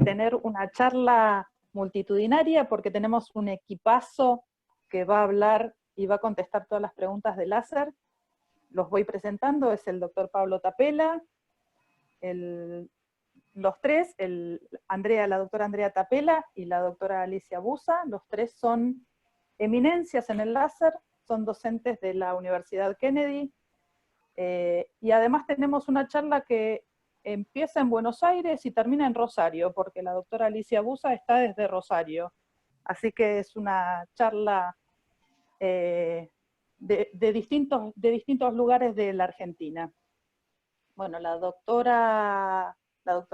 tener una charla multitudinaria porque tenemos un equipazo que va a hablar y va a contestar todas las preguntas de láser. Los voy presentando, es el doctor Pablo Tapela, los tres, la doctora Andrea Tapela y la doctora Alicia Busa, los tres son eminencias en el láser, son docentes de la Universidad Kennedy, y además tenemos una charla que empieza en Buenos Aires y termina en Rosario, porque la doctora Alicia Busa está desde Rosario. Así que es una charla de distintos lugares de la Argentina. Bueno, la doctora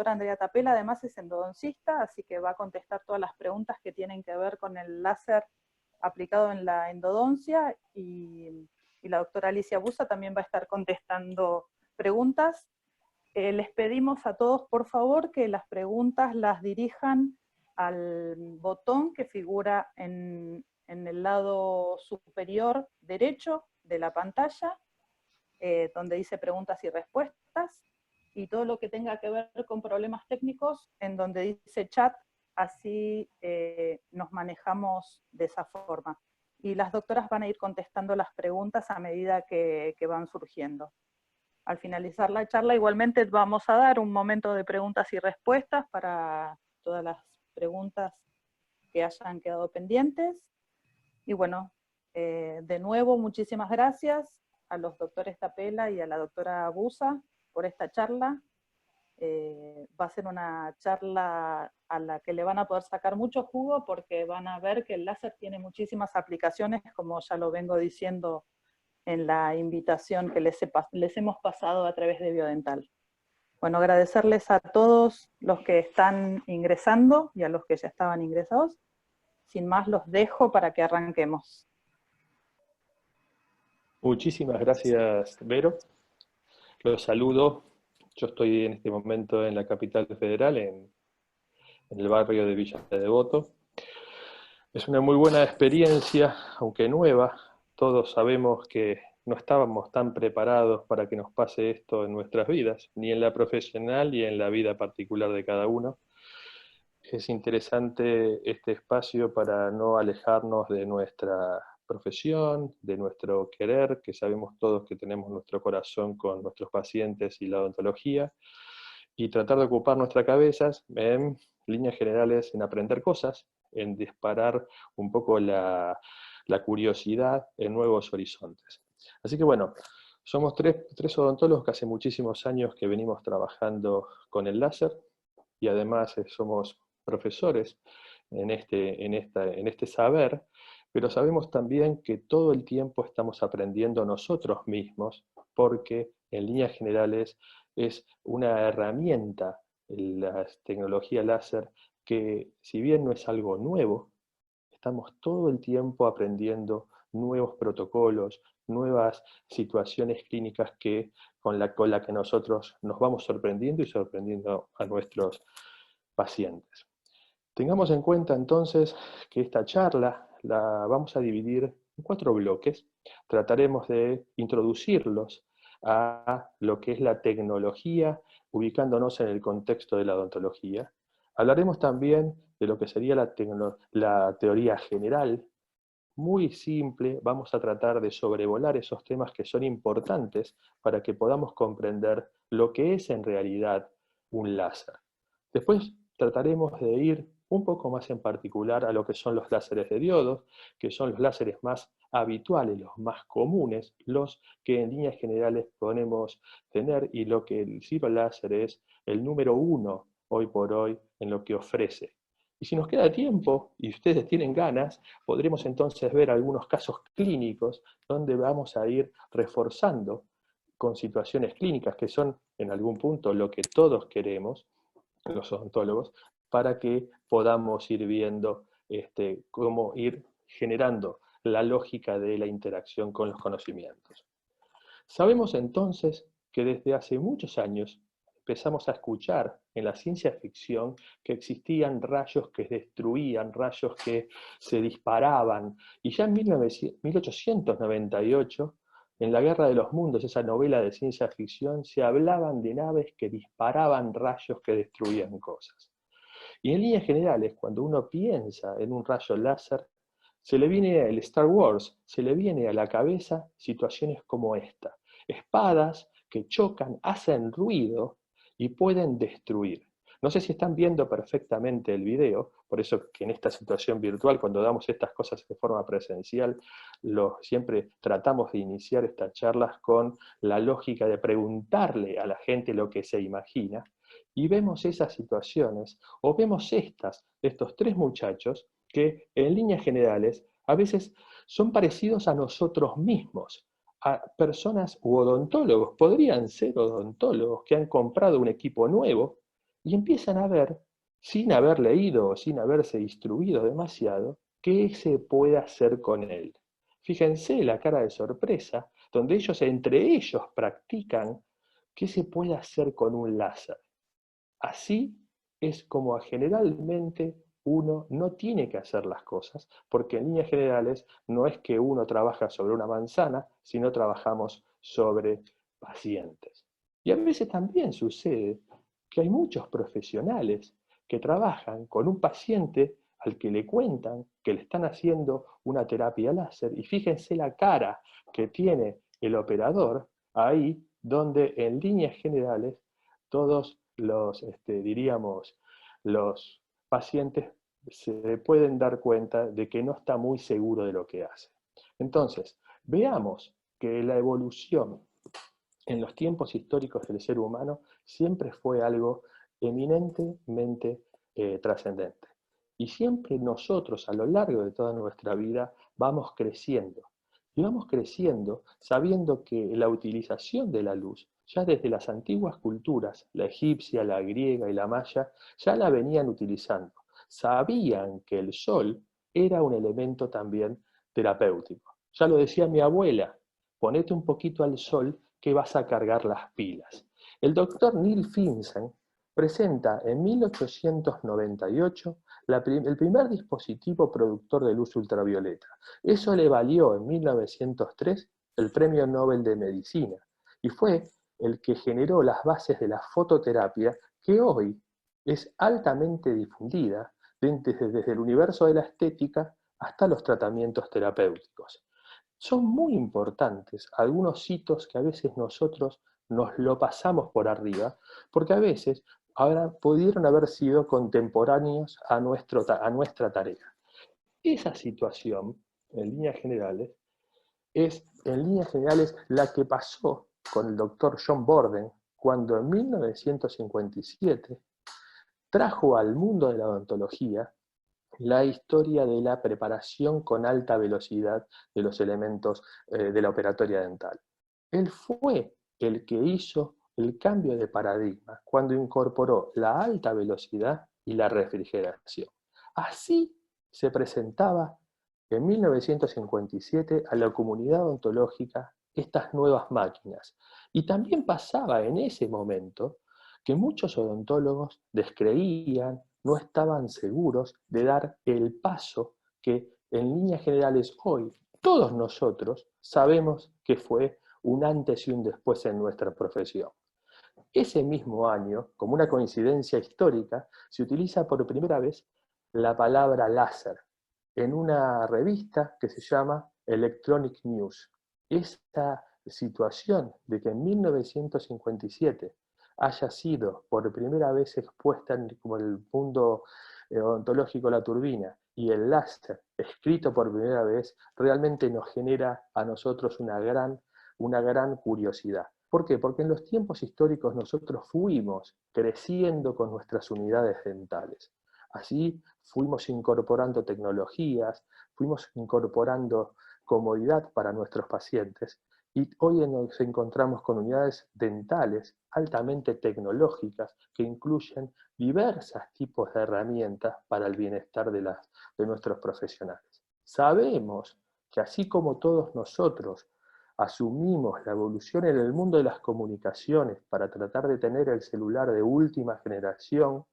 Andrea Tapela además es endodoncista, así que va a contestar todas las preguntas que tienen que ver con el láser aplicado en la endodoncia, y la doctora Alicia Busa también va a estar contestando preguntas. Les pedimos a todos, por favor, que las preguntas las dirijan al botón que figura en el lado superior derecho de la pantalla, donde dice preguntas y respuestas, y todo lo que tenga que ver con problemas técnicos en donde dice chat, así nos manejamos de esa forma. Y las doctoras van a ir contestando las preguntas a medida que van surgiendo. Al finalizar la charla igualmente vamos a dar un momento de preguntas y respuestas para todas las preguntas que hayan quedado pendientes. Y bueno, de nuevo muchísimas gracias a los doctores Tapela y a la doctora Busa por esta charla. Va a ser una charla a la que le van a poder sacar mucho jugo, porque van a ver que el láser tiene muchísimas aplicaciones, como ya lo vengo diciendo en la invitación que les hemos pasado a través de Biodental. Bueno, agradecerles a todos los que están ingresando y a los que ya estaban ingresados. Sin más, los dejo para que arranquemos. Muchísimas gracias, Vero. Los saludo. Yo estoy en este momento en la capital federal, en el barrio de Villa Devoto. Es una muy buena experiencia, aunque nueva. Todos sabemos que no estábamos tan preparados para que nos pase esto en nuestras vidas, ni en la profesional ni en la vida particular de cada uno. Es interesante este espacio para no alejarnos de nuestra profesión, de nuestro querer, que sabemos todos que tenemos nuestro corazón con nuestros pacientes y la odontología, y tratar de ocupar nuestras cabezas en líneas generales en aprender cosas, en disparar un poco la curiosidad en nuevos horizontes. Así que bueno, somos tres odontólogos que hace muchísimos años que venimos trabajando con el láser, y además somos profesores en este saber, pero sabemos también que todo el tiempo estamos aprendiendo nosotros mismos, porque en líneas generales es una herramienta, la tecnología láser, que si bien no es algo nuevo, estamos todo el tiempo aprendiendo nuevos protocolos, nuevas situaciones clínicas con la que nosotros nos vamos sorprendiendo y sorprendiendo a nuestros pacientes. Tengamos en cuenta entonces que esta charla la vamos a dividir en 4 bloques. Trataremos de introducirlos a lo que es la tecnología, ubicándonos en el contexto de la odontología. Hablaremos también de lo que sería la teoría general, muy simple. Vamos a tratar de sobrevolar esos temas que son importantes para que podamos comprender lo que es en realidad un láser. Después trataremos de ir un poco más en particular a lo que son los láseres de diodos, que son los láseres más habituales, los más comunes, los que en líneas generales podemos tener, y lo que el Ciro Láser es el número 1 hoy por hoy en lo que ofrece. Y si nos queda tiempo y ustedes tienen ganas, podremos entonces ver algunos casos clínicos donde vamos a ir reforzando con situaciones clínicas que son en algún punto lo que todos queremos, los odontólogos, para que podamos ir viendo cómo ir generando la lógica de la interacción con los conocimientos. Sabemos entonces que desde hace muchos años empezamos a escuchar en la ciencia ficción que existían rayos que destruían, rayos que se disparaban, y ya en 1898, en La Guerra de los Mundos, esa novela de ciencia ficción, se hablaban de naves que disparaban rayos que destruían cosas. Y en líneas generales, cuando uno piensa en un rayo láser, se le viene el Star Wars, se le viene a la cabeza situaciones como esta. Espadas que chocan, hacen ruido y pueden destruir. No sé si están viendo perfectamente el video, por eso que en esta situación virtual, cuando damos estas cosas de forma presencial, siempre tratamos de iniciar estas charlas con la lógica de preguntarle a la gente lo que se imagina, y vemos esas situaciones, o vemos estos tres muchachos, que en líneas generales a veces son parecidos a nosotros mismos, a personas u odontólogos, podrían ser odontólogos que han comprado un equipo nuevo y empiezan a ver, sin haber leído o sin haberse instruido demasiado, qué se puede hacer con él. Fíjense la cara de sorpresa, donde ellos entre ellos practican qué se puede hacer con un láser. Así es como generalmente uno no tiene que hacer las cosas, porque en líneas generales no es que uno trabaja sobre una manzana, sino trabajamos sobre pacientes. Y a veces también sucede que hay muchos profesionales que trabajan con un paciente al que le cuentan que le están haciendo una terapia láser, y fíjense la cara que tiene el operador ahí, donde en líneas generales todos diríamos, los pacientes se pueden dar cuenta de que no está muy seguro de lo que hace. Entonces, veamos que la evolución en los tiempos históricos del ser humano siempre fue algo eminentemente trascendente. Y siempre nosotros, a lo largo de toda nuestra vida, vamos creciendo. Y vamos creciendo sabiendo que la utilización de la luz, ya desde las antiguas culturas, la egipcia, la griega y la maya, ya la venían utilizando. Sabían que el sol era un elemento también terapéutico. Ya lo decía mi abuela, ponete un poquito al sol que vas a cargar las pilas. El doctor Neil Finsen presenta en 1898 el primer dispositivo productor de luz ultravioleta. Eso le valió en 1903 el Premio Nobel de Medicina y fue el que generó las bases de la fototerapia, que hoy es altamente difundida desde el universo de la estética hasta los tratamientos terapéuticos. Son muy importantes algunos hitos que a veces nosotros nos lo pasamos por arriba, porque a veces pudieron haber sido contemporáneos a nuestra tarea. Esa situación, en líneas generales, es en líneas generales la que pasó con el doctor John Borden cuando en 1957 trajo al mundo de la odontología la historia de la preparación con alta velocidad de los elementos de la operatoria dental. Él fue el que hizo el cambio de paradigma cuando incorporó la alta velocidad y la refrigeración. Así se presentaba en 1957 a la comunidad odontológica estas nuevas máquinas. Y también pasaba en ese momento que muchos odontólogos descreían, no estaban seguros de dar el paso que en líneas generales hoy todos nosotros sabemos que fue un antes y un después en nuestra profesión. Ese mismo año, como una coincidencia histórica, se utiliza por primera vez la palabra láser en una revista que se llama Electronic News. Esta situación de que en 1957 haya sido por primera vez expuesta como el mundo odontológico la turbina y el láser escrito por primera vez, realmente nos genera a nosotros una gran curiosidad. ¿Por qué? Porque en los tiempos históricos nosotros fuimos creciendo con nuestras unidades dentales. Así fuimos incorporando tecnologías, fuimos incorporando comodidad para nuestros pacientes, y hoy nos encontramos con unidades dentales altamente tecnológicas que incluyen diversos tipos de herramientas para el bienestar de nuestros profesionales. Sabemos que así como todos nosotros asumimos la evolución en el mundo de las comunicaciones para tratar de tener el celular de última generación,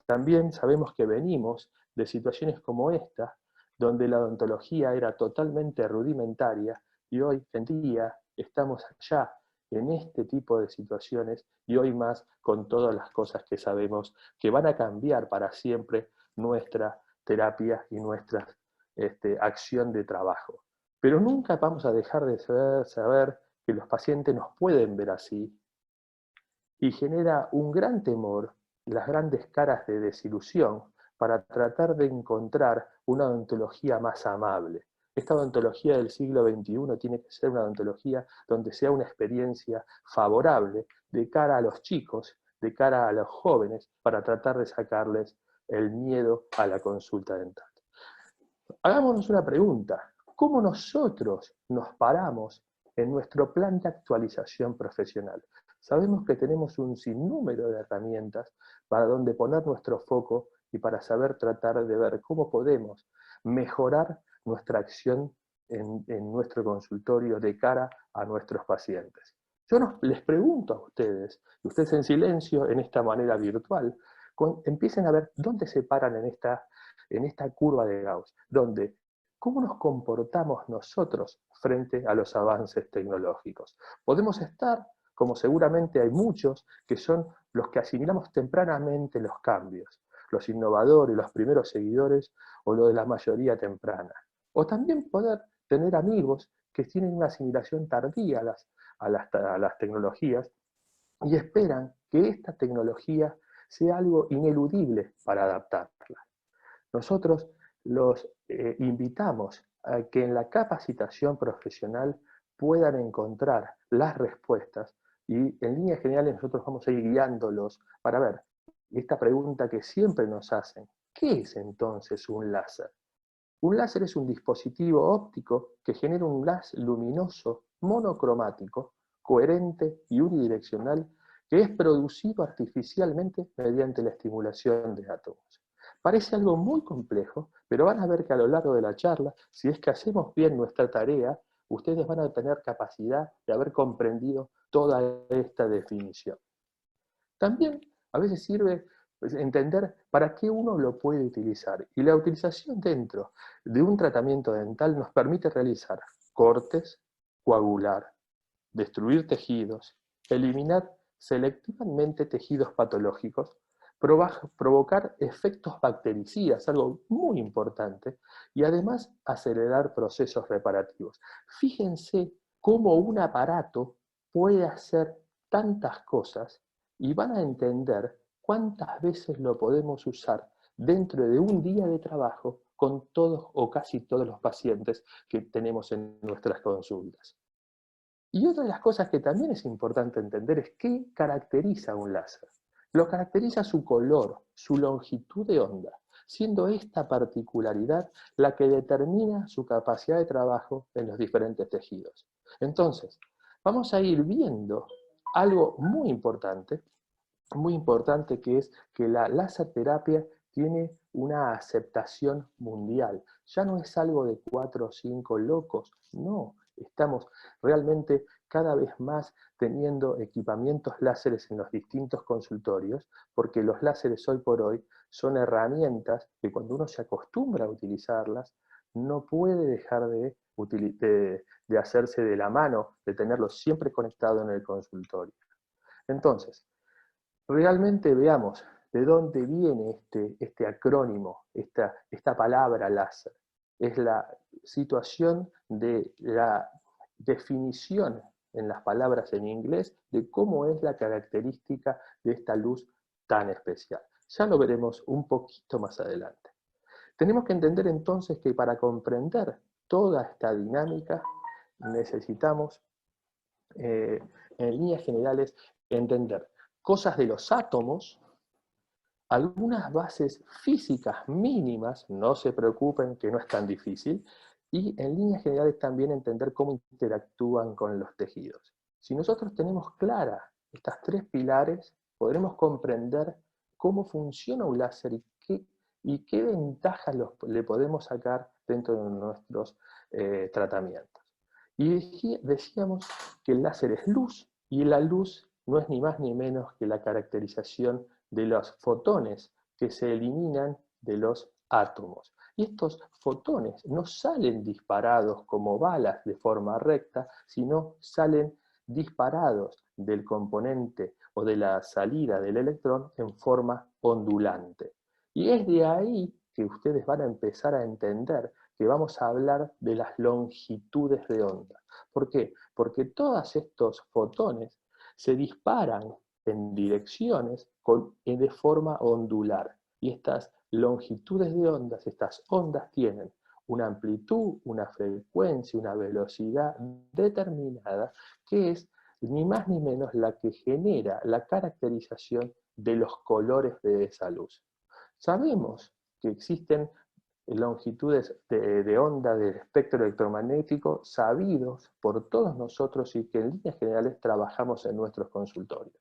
también sabemos que venimos de situaciones como esta, donde la odontología era totalmente rudimentaria y hoy en día estamos allá en este tipo de situaciones y hoy más con todas las cosas que sabemos que van a cambiar para siempre nuestra terapia y nuestra acción de trabajo. Pero nunca vamos a dejar de saber que los pacientes nos pueden ver así y genera un gran temor, las grandes caras de desilusión para tratar de encontrar una odontología más amable. Esta odontología del siglo XXI tiene que ser una odontología donde sea una experiencia favorable de cara a los chicos, de cara a los jóvenes, para tratar de sacarles el miedo a la consulta dental. Hagámonos una pregunta: ¿cómo nosotros nos paramos en nuestro plan de actualización profesional? Sabemos que tenemos un sinnúmero de herramientas para donde poner nuestro foco y para saber tratar de ver cómo podemos mejorar nuestra acción en nuestro consultorio de cara a nuestros pacientes. Les pregunto a ustedes, y ustedes en silencio, en esta manera virtual, empiecen a ver dónde se paran en esta curva de Gauss, donde cómo nos comportamos nosotros frente a los avances tecnológicos. Podemos estar, como seguramente hay muchos, que son los que asimilamos tempranamente los cambios, los innovadores, los primeros seguidores, o lo de la mayoría temprana. O también poder tener amigos que tienen una asimilación tardía a las tecnologías y esperan que esta tecnología sea algo ineludible para adaptarla. Nosotros los invitamos a que en la capacitación profesional puedan encontrar las respuestas y en líneas generales nosotros vamos a ir guiándolos para ver esta pregunta que siempre nos hacen: ¿qué es entonces un láser? Un láser es un dispositivo óptico que genera un gas luminoso monocromático, coherente y unidireccional, que es producido artificialmente mediante la estimulación de átomos. Parece algo muy complejo, pero van a ver que a lo largo de la charla, si es que hacemos bien nuestra tarea, ustedes van a tener capacidad de haber comprendido toda esta definición. También a veces sirve entender para qué uno lo puede utilizar. Y la utilización dentro de un tratamiento dental nos permite realizar cortes, coagular, destruir tejidos, eliminar selectivamente tejidos patológicos, provocar efectos bactericidas, algo muy importante, y además acelerar procesos reparativos. Fíjense cómo un aparato puede hacer tantas cosas y van a entender cuántas veces lo podemos usar dentro de un día de trabajo con todos o casi todos los pacientes que tenemos en nuestras consultas. Y otra de las cosas que también es importante entender es qué caracteriza un láser. Lo caracteriza su color, su longitud de onda, siendo esta particularidad la que determina su capacidad de trabajo en los diferentes tejidos. Entonces, vamos a ir viendo algo muy importante que es que la láser terapia tiene una aceptación mundial. Ya no es algo de 4 o 5 locos, no. Estamos realmente cada vez más teniendo equipamientos láseres en los distintos consultorios, porque los láseres hoy por hoy son herramientas que cuando uno se acostumbra a utilizarlas, no puede dejar de hacerse de la mano, de tenerlo siempre conectado en el consultorio. Entonces, realmente veamos de dónde viene este acrónimo, esta palabra láser. Es la situación de la definición en las palabras en inglés de cómo es la característica de esta luz tan especial. Ya lo veremos un poquito más adelante. Tenemos que entender entonces que para comprender toda esta dinámica necesitamos, en líneas generales, entender cosas de los átomos, algunas bases físicas mínimas, no se preocupen que no es tan difícil, y en líneas generales también entender cómo interactúan con los tejidos. Si nosotros tenemos claras estas tres pilares, podremos comprender cómo funciona un láser y qué ventajas le podemos sacar dentro de nuestros tratamientos. Y decíamos que el láser es luz, y la luz no es ni más ni menos que la caracterización de los fotones que se eliminan de los átomos. Y estos fotones no salen disparados como balas de forma recta, sino salen disparados del componente o de la salida del electrón en forma ondulante. Y es de ahí que ustedes van a empezar a entender que vamos a hablar de las longitudes de onda. ¿Por qué? Porque todos estos fotones se disparan en direcciones de forma ondular. Y estas longitudes de ondas, estas ondas tienen una amplitud, una frecuencia, una velocidad determinada, que es ni más ni menos la que genera la caracterización de los colores de esa luz. Sabemos que existen longitudes de onda del espectro electromagnético sabidos por todos nosotros y que en líneas generales trabajamos en nuestros consultorios.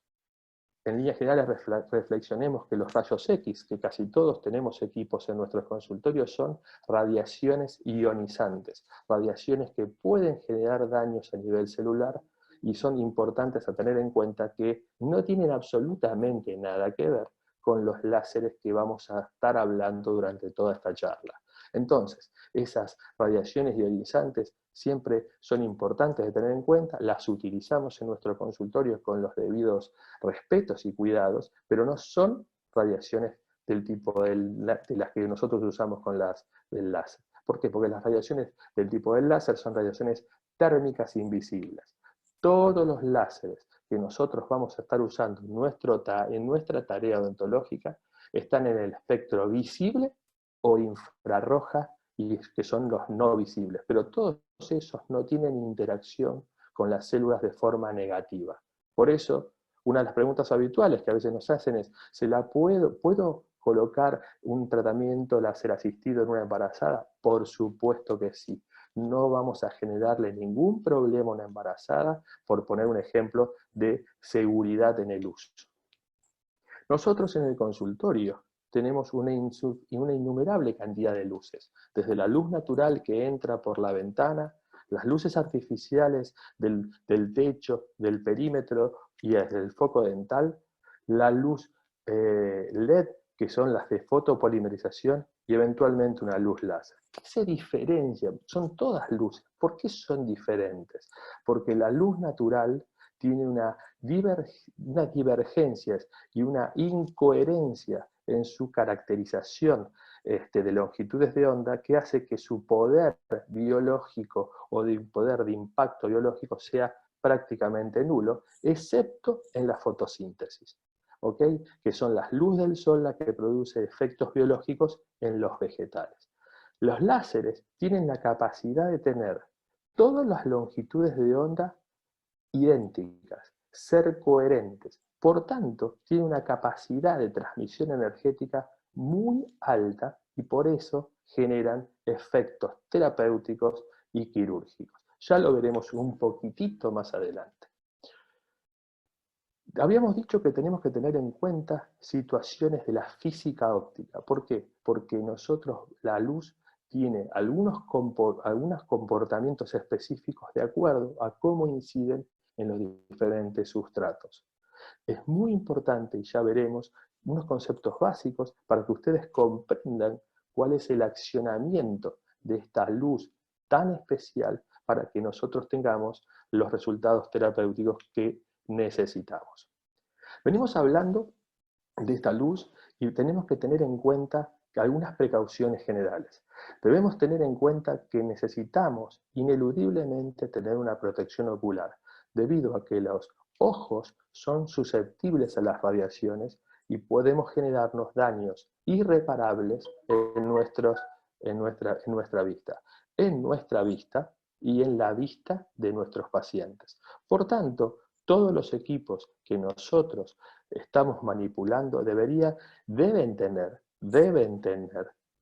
En líneas generales reflexionemos que los rayos X, que casi todos tenemos equipos en nuestros consultorios, son radiaciones ionizantes, radiaciones que pueden generar daños a nivel celular y son importantes a tener en cuenta que no tienen absolutamente nada que ver con los láseres que vamos a estar hablando durante toda esta charla. Entonces, esas radiaciones ionizantes siempre son importantes de tener en cuenta, las utilizamos en nuestro consultorio con los debidos respetos y cuidados, pero no son radiaciones del tipo de las que nosotros usamos con las del láser. ¿Por qué? Porque las radiaciones del tipo del láser son radiaciones térmicas invisibles. Todos los láseres que nosotros vamos a estar usando en nuestra tarea odontológica están en el espectro visible o infrarroja, y que son los no visibles, pero todos esos no tienen interacción con las células de forma negativa. Por eso, una de las preguntas habituales que a veces nos hacen es, ¿puedo colocar un tratamiento láser asistido en una embarazada? Por supuesto que sí. No vamos a generarle ningún problema a una embarazada, por poner un ejemplo de seguridad en el uso. Nosotros en el consultorio tenemos una innumerable cantidad de luces, desde la luz natural que entra por la ventana, las luces artificiales del techo, del perímetro y desde el foco dental, la luz LED, que son las de fotopolimerización, y eventualmente una luz láser. ¿Qué se diferencia? Son todas luces. ¿Por qué son diferentes? Porque la luz natural tiene unas divergencias y una incoherencia en su caracterización de longitudes de onda que hace que su poder biológico o de poder de impacto biológico sea prácticamente nulo, excepto en la fotosíntesis, ¿ok? Que son las luz del sol la que produce efectos biológicos en los vegetales. Los láseres tienen la capacidad de tener todas las longitudes de onda idénticas, ser coherentes. Por tanto, tiene una capacidad de transmisión energética muy alta y por eso generan efectos terapéuticos y quirúrgicos. Ya lo veremos un poquitito más adelante. Habíamos dicho que tenemos que tener en cuenta situaciones de la física óptica. ¿Por qué? Porque la luz tiene algunos comportamientos específicos de acuerdo a cómo inciden en los diferentes sustratos. Es muy importante, y ya veremos, unos conceptos básicos para que ustedes comprendan cuál es el accionamiento de esta luz tan especial para que nosotros tengamos los resultados terapéuticos que necesitamos. Venimos hablando de esta luz y tenemos que tener en cuenta algunas precauciones generales. Debemos tener en cuenta que necesitamos ineludiblemente tener una protección ocular, debido a que los ojos son susceptibles a las radiaciones y podemos generarnos daños irreparables en nuestra vista y en la vista de nuestros pacientes. Por tanto, todos los equipos que nosotros estamos manipulando deben tener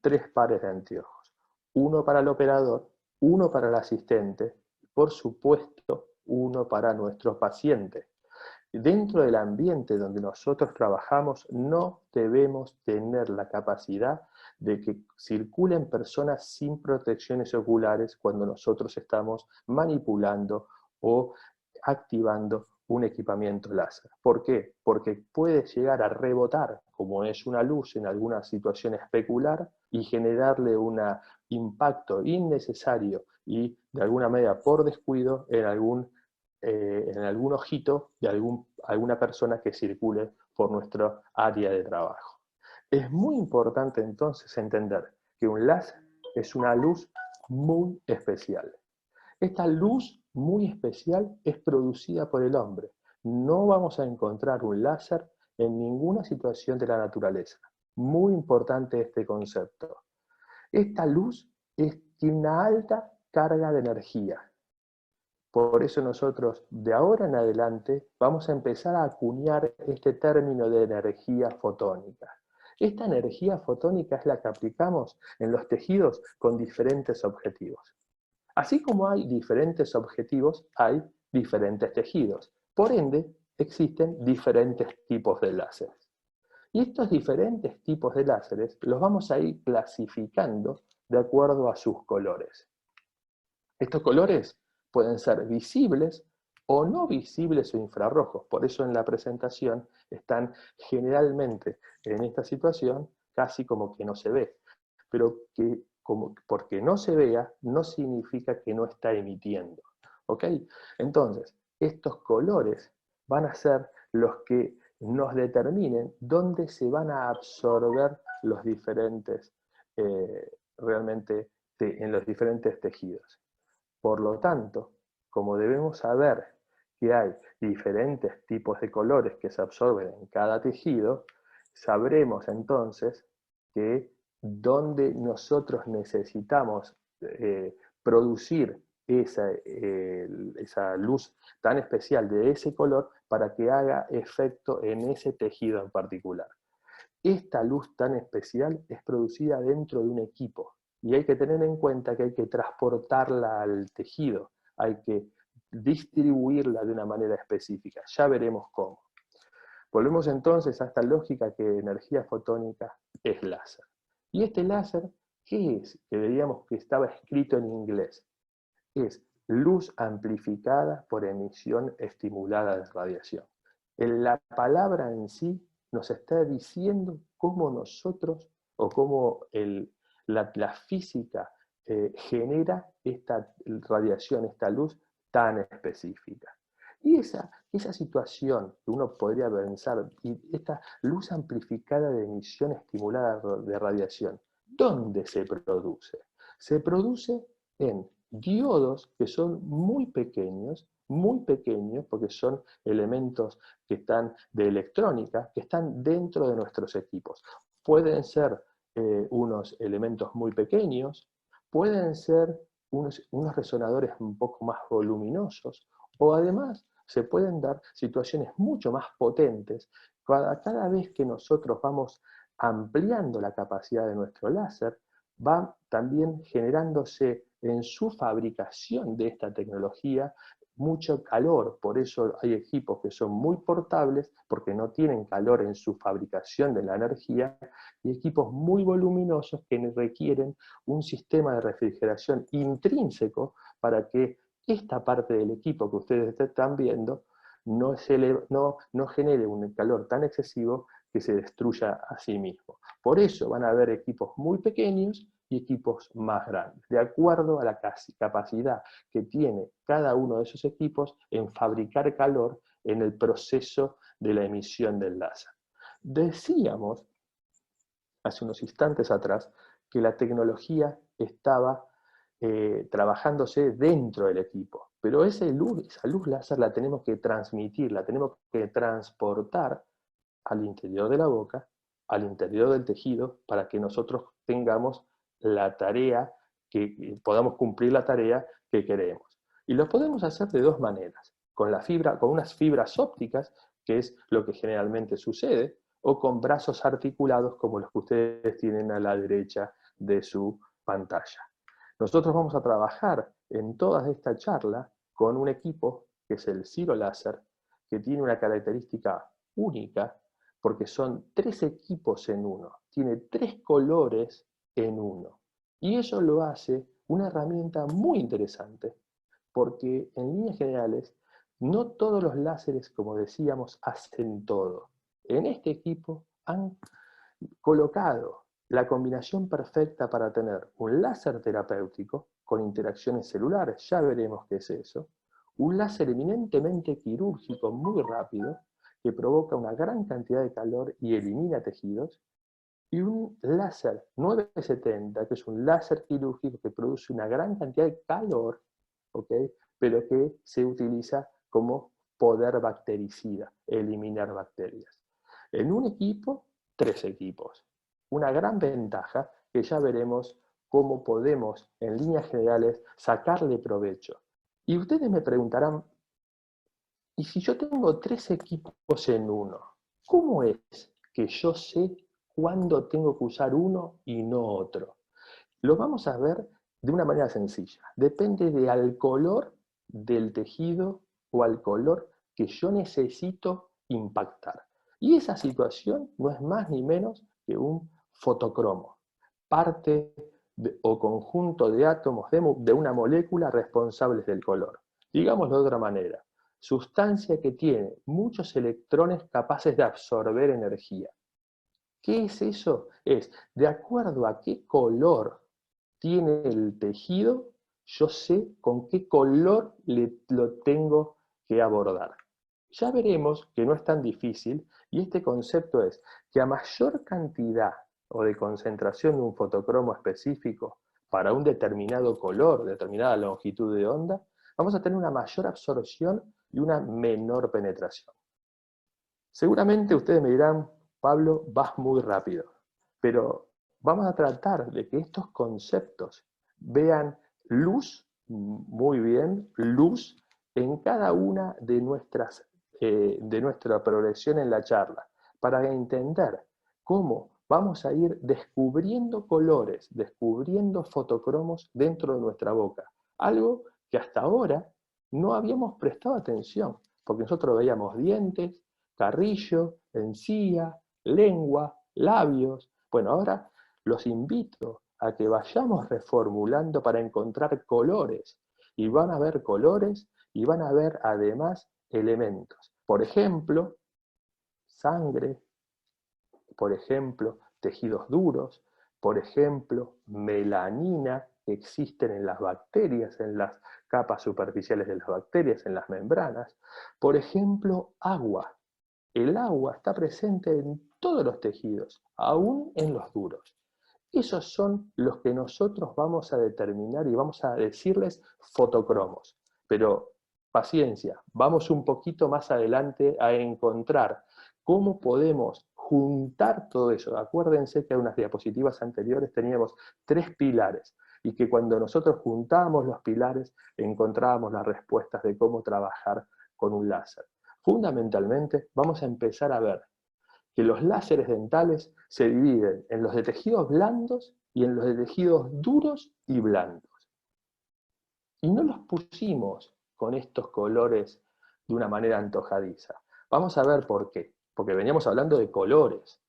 3 pares de anteojos. Uno para el operador, uno para el asistente, y por supuesto, uno para nuestro paciente. Dentro del ambiente donde nosotros trabajamos no debemos tener la capacidad de que circulen personas sin protecciones oculares cuando nosotros estamos manipulando o activando un equipamiento láser. ¿Por qué? Porque puede llegar a rebotar, como es una luz en alguna situación especular, y generarle un impacto innecesario y de alguna manera por descuido en algún en algún ojito de alguna persona que circule por nuestra área de trabajo. Es muy importante entonces entender que un láser es una luz muy especial. Esta luz muy especial es producida por el hombre. No vamos a encontrar un láser en ninguna situación de la naturaleza. Muy importante este concepto. Esta luz tiene una alta carga de energía. Por eso nosotros, de ahora en adelante, vamos a empezar a acuñar este término de energía fotónica. Esta energía fotónica es la que aplicamos en los tejidos con diferentes objetivos. Así como hay diferentes objetivos, hay diferentes tejidos. Por ende, existen diferentes tipos de láseres. Y estos diferentes tipos de láseres los vamos a ir clasificando de acuerdo a sus colores. Estos colores pueden ser visibles o no visibles o infrarrojos. Por eso en la presentación están generalmente en esta situación casi como que no se ve. Pero porque no se vea no significa que no está emitiendo. ¿Ok? Entonces, estos colores van a ser los que nos determinen dónde se van a absorber los diferentes, realmente, en los diferentes tejidos. Por lo tanto, como debemos saber que hay diferentes tipos de colores que se absorben en cada tejido, sabremos entonces que donde nosotros necesitamos producir esa luz tan especial de ese color para que haga efecto en ese tejido en particular. Esta luz tan especial es producida dentro de un equipo y hay que tener en cuenta que hay que transportarla al tejido, hay que distribuirla de una manera específica. Ya veremos cómo. Volvemos entonces a esta lógica que energía fotónica es láser. ¿Y este láser qué es? Que veíamos que estaba escrito en inglés. Es luz amplificada por emisión estimulada de radiación. La palabra en sí nos está diciendo cómo nosotros, o cómo la física genera esta radiación, esta luz tan específica. Y esa situación que uno podría pensar, y esta luz amplificada de emisión estimulada de radiación, ¿dónde se produce? Se produce en diodos que son muy pequeños porque son elementos que están de electrónica, que están dentro de nuestros equipos. Pueden ser unos elementos muy pequeños, pueden ser unos resonadores un poco más voluminosos, o además se pueden dar situaciones mucho más potentes. Cada vez que nosotros vamos ampliando la capacidad de nuestro láser, va también generándose en su fabricación de esta tecnología mucho calor. Por eso hay equipos que son muy portables, porque no tienen calor en su fabricación de la energía, y equipos muy voluminosos que requieren un sistema de refrigeración intrínseco para que esta parte del equipo que ustedes están viendo no genere un calor tan excesivo que se destruya a sí mismo. Por eso van a haber equipos muy pequeños y equipos más grandes, de acuerdo a la capacidad que tiene cada uno de esos equipos en fabricar calor en el proceso de la emisión del láser. Decíamos, hace unos instantes atrás, que la tecnología estaba trabajándose dentro del equipo, pero esa luz láser la tenemos que transmitir, la tenemos que transportar al interior de la boca, al interior del tejido, para que nosotros tengamos la tarea, que podamos cumplir la tarea que queremos. Y lo podemos hacer de dos maneras, con unas fibras ópticas, que es lo que generalmente sucede, o con brazos articulados como los que ustedes tienen a la derecha de su pantalla. Nosotros vamos a trabajar en toda esta charla con un equipo que es el Ciro Láser, que tiene una característica única, porque son 3 equipos en uno, tiene 3 colores en uno. Y eso lo hace una herramienta muy interesante, porque en líneas generales, no todos los láseres, como decíamos, hacen todo. En este equipo han colocado la combinación perfecta para tener un láser terapéutico con interacciones celulares, ya veremos qué es eso, un láser eminentemente quirúrgico muy rápido, que provoca una gran cantidad de calor y elimina tejidos, y un láser 970, que es un láser quirúrgico que produce una gran cantidad de calor, ¿ok? Pero que se utiliza como poder bactericida, eliminar bacterias. En un equipo, 3 equipos. Una gran ventaja que ya veremos cómo podemos, en líneas generales, sacarle provecho. Y ustedes me preguntarán, ¿y si yo tengo 3 equipos en uno? ¿Cómo es que yo sé cuándo tengo que usar uno y no otro? Lo vamos a ver de una manera sencilla. Depende del color del tejido o al color que yo necesito impactar. Y esa situación no es más ni menos que un fotocromo, parte o conjunto de átomos de una molécula responsables del color. Digámoslo de otra manera, sustancia que tiene muchos electrones capaces de absorber energía. ¿Qué es eso? Es, de acuerdo a qué color tiene el tejido, yo sé con qué color lo tengo que abordar. Ya veremos que no es tan difícil, y este concepto es que a mayor cantidad o de concentración de un fotocromo específico para un determinado color, determinada longitud de onda, vamos a tener una mayor absorción y una menor penetración. Seguramente ustedes me dirán, Pablo, vas muy rápido, pero vamos a tratar de que estos conceptos vean luz, muy bien, luz en cada una de nuestra progresión en la charla, para entender cómo vamos a ir descubriendo colores, descubriendo fotocromos dentro de nuestra boca, algo que hasta ahora no habíamos prestado atención, porque nosotros veíamos dientes, carrillo, encía, lengua, labios. Bueno, ahora los invito a que vayamos reformulando para encontrar colores. Y van a ver colores y van a ver además elementos. Por ejemplo, sangre, por ejemplo, tejidos duros, por ejemplo, melanina que existen en las bacterias, en las capas superficiales de las bacterias, en las membranas, por ejemplo, agua. El agua está presente en todos los tejidos, aún en los duros. Esos son los que nosotros vamos a determinar y vamos a decirles fotocromos. Pero paciencia, vamos un poquito más adelante a encontrar cómo podemos juntar todo eso. Acuérdense que en unas diapositivas anteriores teníamos 3 pilares y que cuando nosotros juntábamos los pilares encontrábamos las respuestas de cómo trabajar con un láser. Fundamentalmente vamos a empezar a ver que los láseres dentales se dividen en los de tejidos blandos y en los de tejidos duros y blandos. Y no los pusimos con estos colores de una manera antojadiza. Vamos a ver por qué. Porque veníamos hablando de colores.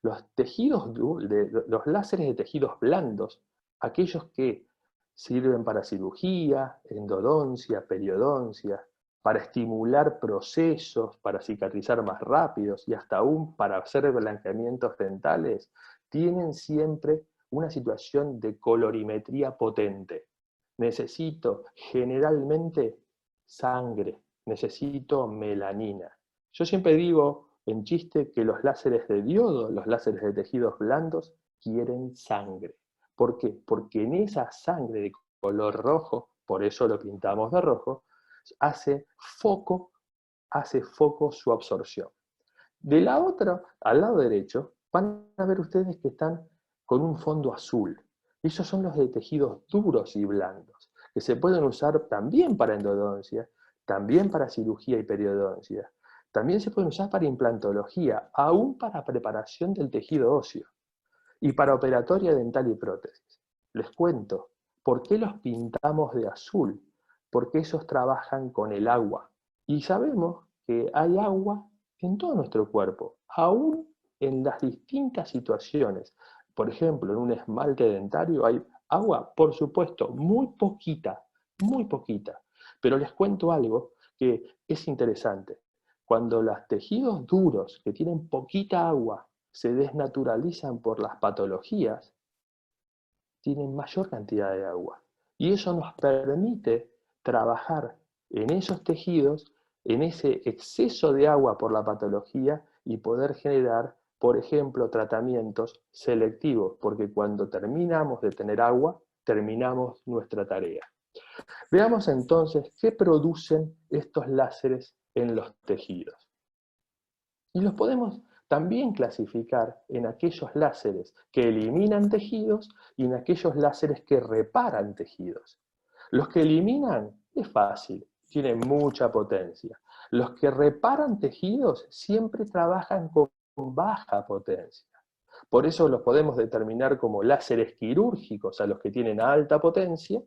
Los los láseres de tejidos blandos, aquellos que sirven para cirugía, endodoncia, periodoncia, para estimular procesos, para cicatrizar más rápidos y hasta aún para hacer blanqueamientos dentales, tienen siempre una situación de colorimetría potente. Necesito generalmente sangre, necesito melanina. Yo siempre digo en chiste que los láseres de diodo, los láseres de tejidos blandos, quieren sangre. ¿Por qué? Porque en esa sangre de color rojo, por eso lo pintamos de rojo, hace foco su absorción. De la otra, al lado derecho, van a ver ustedes que están con un fondo azul. Esos son los de tejidos duros y blandos, que se pueden usar también para endodoncia, también para cirugía y periodoncia. También se pueden usar para implantología, aún para preparación del tejido óseo. Y para operatoria dental y prótesis. Les cuento, ¿por qué los pintamos de azul? Porque esos trabajan con el agua. Y sabemos que hay agua en todo nuestro cuerpo, aún en las distintas situaciones. Por ejemplo, en un esmalte dentario hay agua, por supuesto, muy poquita, muy poquita. Pero les cuento algo que es interesante. Cuando los tejidos duros, que tienen poquita agua, se desnaturalizan por las patologías, tienen mayor cantidad de agua. Y eso nos permite trabajar en esos tejidos, en ese exceso de agua por la patología y poder generar, por ejemplo, tratamientos selectivos, porque cuando terminamos de tener agua, terminamos nuestra tarea. Veamos entonces qué producen estos láseres en los tejidos. Y los podemos también clasificar en aquellos láseres que eliminan tejidos y en aquellos láseres que reparan tejidos. Los que eliminan es fácil, tienen mucha potencia. Los que reparan tejidos siempre trabajan con baja potencia. Por eso los podemos determinar como láseres quirúrgicos a los que tienen alta potencia,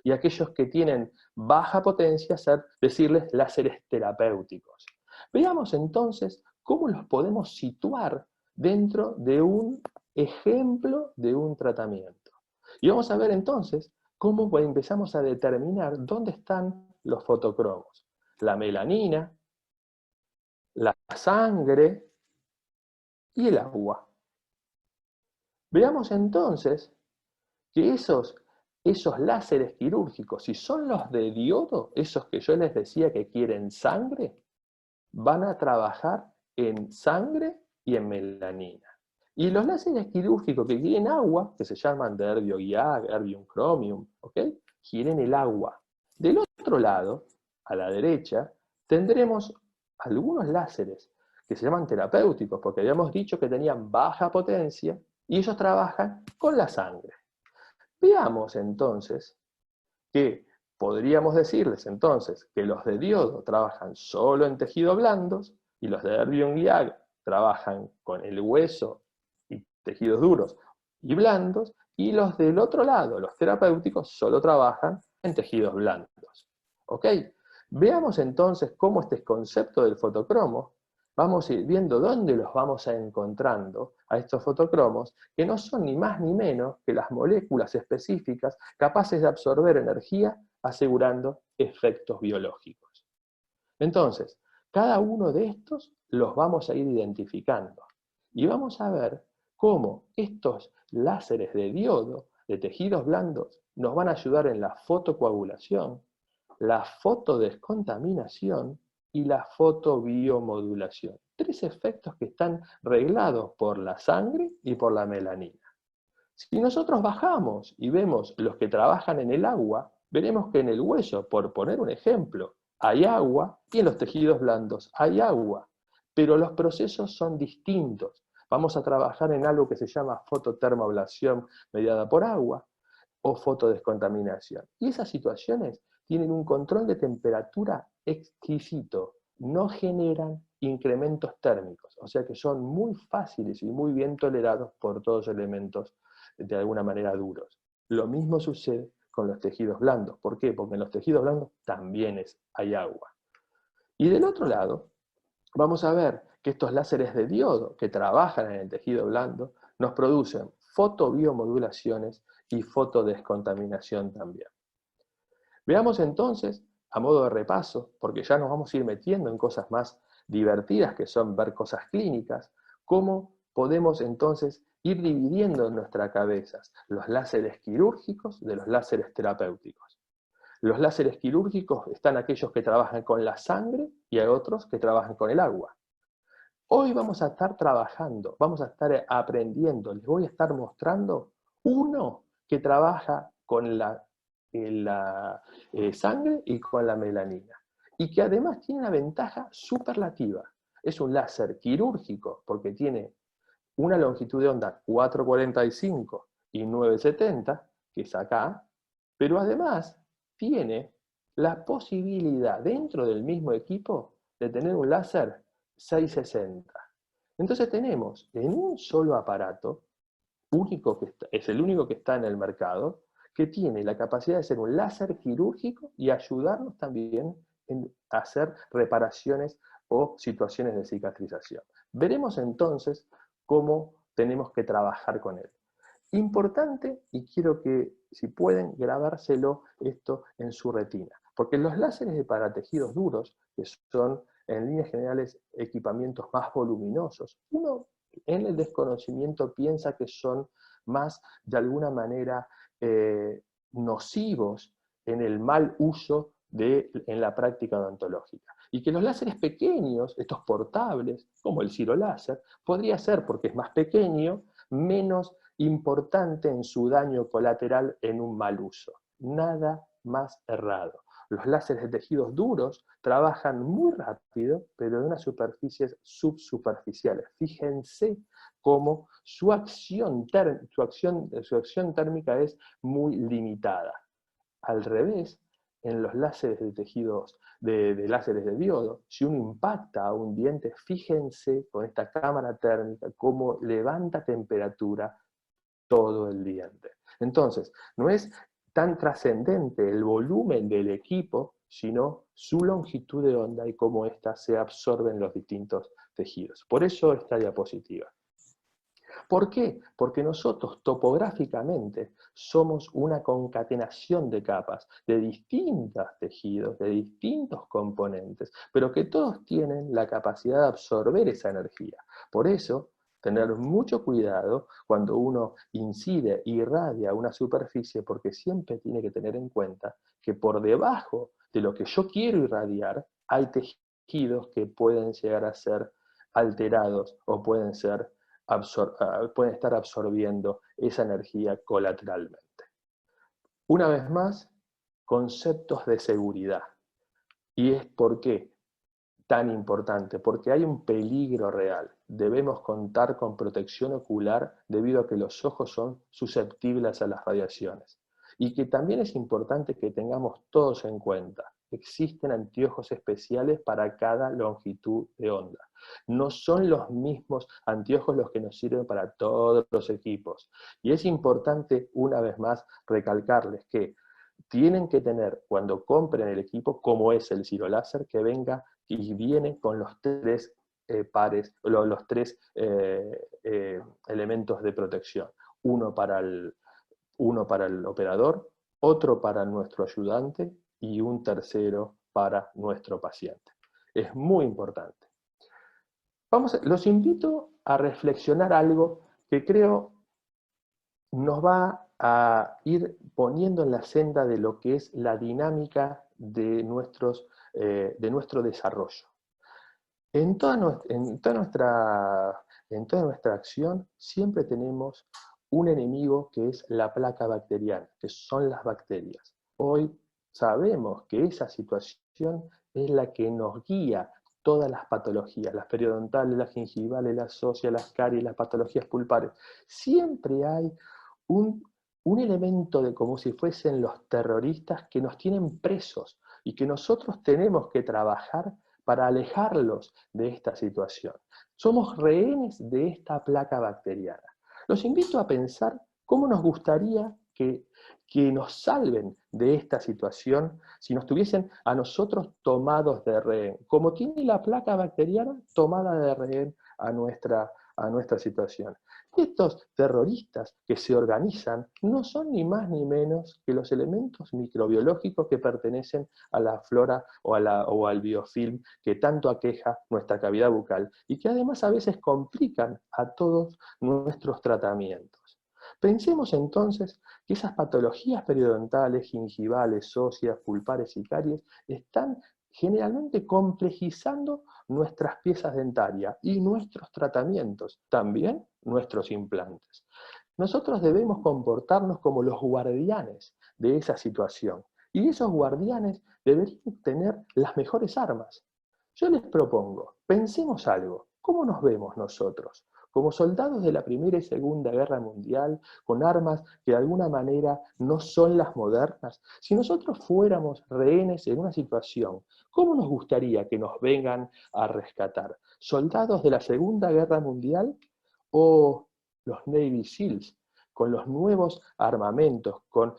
y aquellos que tienen baja potencia, decirles láseres terapéuticos. Veamos entonces cómo los podemos situar dentro de un ejemplo de un tratamiento. Y vamos a ver entonces cómo empezamos a determinar dónde están los fotocromos. La melanina, la sangre y el agua. Veamos entonces que esos láseres quirúrgicos, si son los de diodo, esos que yo les decía que quieren sangre, van a trabajar en sangre y en melanina. Y los láseres quirúrgicos que quieren agua, que se llaman de Erbio-YAG, Erbium-Chromium, ¿ok? Quieren el agua. Del otro lado, a la derecha, tendremos algunos láseres que se llaman terapéuticos, porque habíamos dicho que tenían baja potencia, y ellos trabajan con la sangre. Veamos entonces que podríamos decirles entonces que los de diodo trabajan solo en tejidos blandos y los de Erbium-YAG trabajan con el hueso y tejidos duros y blandos, y los del otro lado, los terapéuticos, solo trabajan en tejidos blandos. ¿Ok? Veamos entonces cómo este concepto del fotocromo, vamos a ir viendo dónde los vamos a encontrando a estos fotocromos, que no son ni más ni menos que las moléculas específicas capaces de absorber energía asegurando efectos biológicos. Entonces, cada uno de estos los vamos a ir identificando y vamos a ver cómo estos láseres de diodo de tejidos blandos nos van a ayudar en la fotocoagulación, la fotodescontaminación y la fotobiomodulación. Tres efectos que están reglados por la sangre y por la melanina. Si nosotros bajamos y vemos los que trabajan en el agua, veremos que en el hueso, por poner un ejemplo, hay agua y en los tejidos blandos hay agua, pero los procesos son distintos. Vamos a trabajar en algo que se llama fototermoablación mediada por agua o fotodescontaminación. Y esas situaciones tienen un control de temperatura exquisito, no generan incrementos térmicos, o sea que son muy fáciles y muy bien tolerados por todos los elementos de alguna manera duros. Lo mismo sucede con los tejidos blandos. ¿Por qué? Porque en los tejidos blandos también hay agua. Y del otro lado, vamos a ver que estos láseres de diodo que trabajan en el tejido blando nos producen fotobiomodulaciones y fotodescontaminación también. Veamos entonces, a modo de repaso, porque ya nos vamos a ir metiendo en cosas más divertidas, que son ver cosas clínicas, cómo podemos entonces ir dividiendo en nuestras cabezas los láseres quirúrgicos de los láseres terapéuticos. Los láseres quirúrgicos están aquellos que trabajan con la sangre y hay otros que trabajan con el agua. Hoy vamos a estar trabajando, vamos a estar aprendiendo, les voy a estar mostrando uno que trabaja con la sangre y con la melanina, y que además tiene una ventaja superlativa. Es un láser quirúrgico porque tiene una longitud de onda 445 y 970, que es acá, pero además tiene la posibilidad dentro del mismo equipo de tener un láser 660. Entonces tenemos en un solo aparato, es el único que está en el mercado, que tiene la capacidad de ser un láser quirúrgico y ayudarnos también en hacer reparaciones o situaciones de cicatrización. Veremos entonces cómo tenemos que trabajar con él. Importante, y quiero que, si pueden, grabárselo esto en su retina, porque los láseres para tejidos duros, que son en líneas generales equipamientos más voluminosos, uno en el desconocimiento piensa que son más, de alguna manera, nocivos en el mal uso en la práctica odontológica. Y que los láseres pequeños, estos portables, como el Ciro Láser, podría ser, porque es más pequeño, menos importante en su daño colateral en un mal uso. Nada más errado. Los láseres de tejidos duros trabajan muy rápido, pero de unas superficies subsuperficiales. Fíjense cómo su acción térmica es muy limitada. Al revés, en los láseres de tejidos, de láseres de diodo, si uno impacta a un diente, fíjense con esta cámara térmica cómo levanta temperatura todo el diente. Entonces, no es tan trascendente el volumen del equipo, sino su longitud de onda y cómo ésta se absorbe en los distintos tejidos. Por eso esta diapositiva. ¿Por qué? Porque nosotros topográficamente somos una concatenación de capas, de distintos tejidos, de distintos componentes, pero que todos tienen la capacidad de absorber esa energía. Por eso, tener mucho cuidado cuando uno incide, irradia una superficie, porque siempre tiene que tener en cuenta que por debajo de lo que yo quiero irradiar, hay tejidos que pueden llegar a ser alterados o pueden estar absorbiendo esa energía colateralmente. Una vez más, conceptos de seguridad. ¿Y es por qué tan importante? Porque hay un peligro real. Debemos contar con protección ocular debido a que los ojos son susceptibles a las radiaciones. Y que también es importante que tengamos todos en cuenta. Existen anteojos especiales para cada longitud de onda. No son los mismos anteojos los que nos sirven para todos los equipos. Y es importante, una vez más, recalcarles que tienen que tener, cuando compren el equipo, como es el Ciro Láser, que venga y viene con los tres pares, los tres elementos de protección. Uno para el operador, otro para nuestro ayudante y un tercero para nuestro paciente. Es muy importante. Los invito a reflexionar algo que creo nos va a ir poniendo en la senda de lo que es la dinámica de nuestro desarrollo. En toda nuestra acción siempre tenemos un enemigo que es la placa bacteriana, que son las bacterias. Hoy sabemos que esa situación es la que nos guía todas las patologías, las periodontales, las gingivales, las óseas, las caries, las patologías pulpares. Siempre hay un elemento de como si fuesen los terroristas que nos tienen presos y que nosotros tenemos que trabajar para alejarlos de esta situación. Somos rehenes de esta placa bacteriana. Los invito a pensar cómo nos gustaría que nos salven de esta situación si nos tuviesen a nosotros tomados de rehén, como tiene la placa bacteriana tomada de rehén a nuestra situación. Estos terroristas que se organizan no son ni más ni menos que los elementos microbiológicos que pertenecen a la flora o al biofilm que tanto aqueja nuestra cavidad bucal y que además a veces complican a todos nuestros tratamientos. Pensemos entonces que esas patologías periodontales, gingivales, óseas, pulpares y caries están generalmente complejizando nuestras piezas dentarias y nuestros tratamientos, también nuestros implantes. Nosotros debemos comportarnos como los guardianes de esa situación, y esos guardianes deberían tener las mejores armas. Yo les propongo, pensemos algo, ¿cómo nos vemos nosotros? Como soldados de la Primera y Segunda Guerra Mundial, con armas que de alguna manera no son las modernas. Si nosotros fuéramos rehenes en una situación, ¿cómo nos gustaría que nos vengan a rescatar? ¿Soldados de la Segunda Guerra Mundial o los Navy SEALs, con los nuevos armamentos, con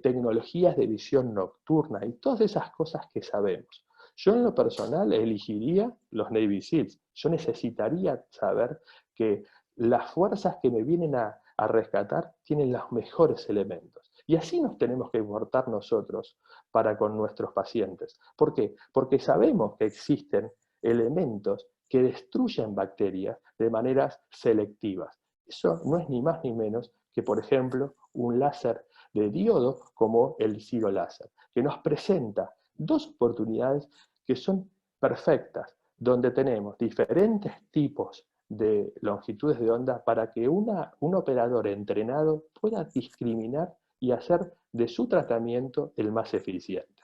tecnologías de visión nocturna y todas esas cosas que sabemos? Yo en lo personal elegiría los Navy SEALs. Yo necesitaría saber que las fuerzas que me vienen a rescatar tienen los mejores elementos. Y así nos tenemos que comportar nosotros para con nuestros pacientes. ¿Por qué? Porque sabemos que existen elementos que destruyen bacterias de maneras selectivas. Eso no es ni más ni menos que, por ejemplo, un láser de diodo como el Ciro Láser, que nos presenta dos oportunidades que son perfectas, donde tenemos diferentes tipos de longitudes de onda para que un operador entrenado pueda discriminar y hacer de su tratamiento el más eficiente,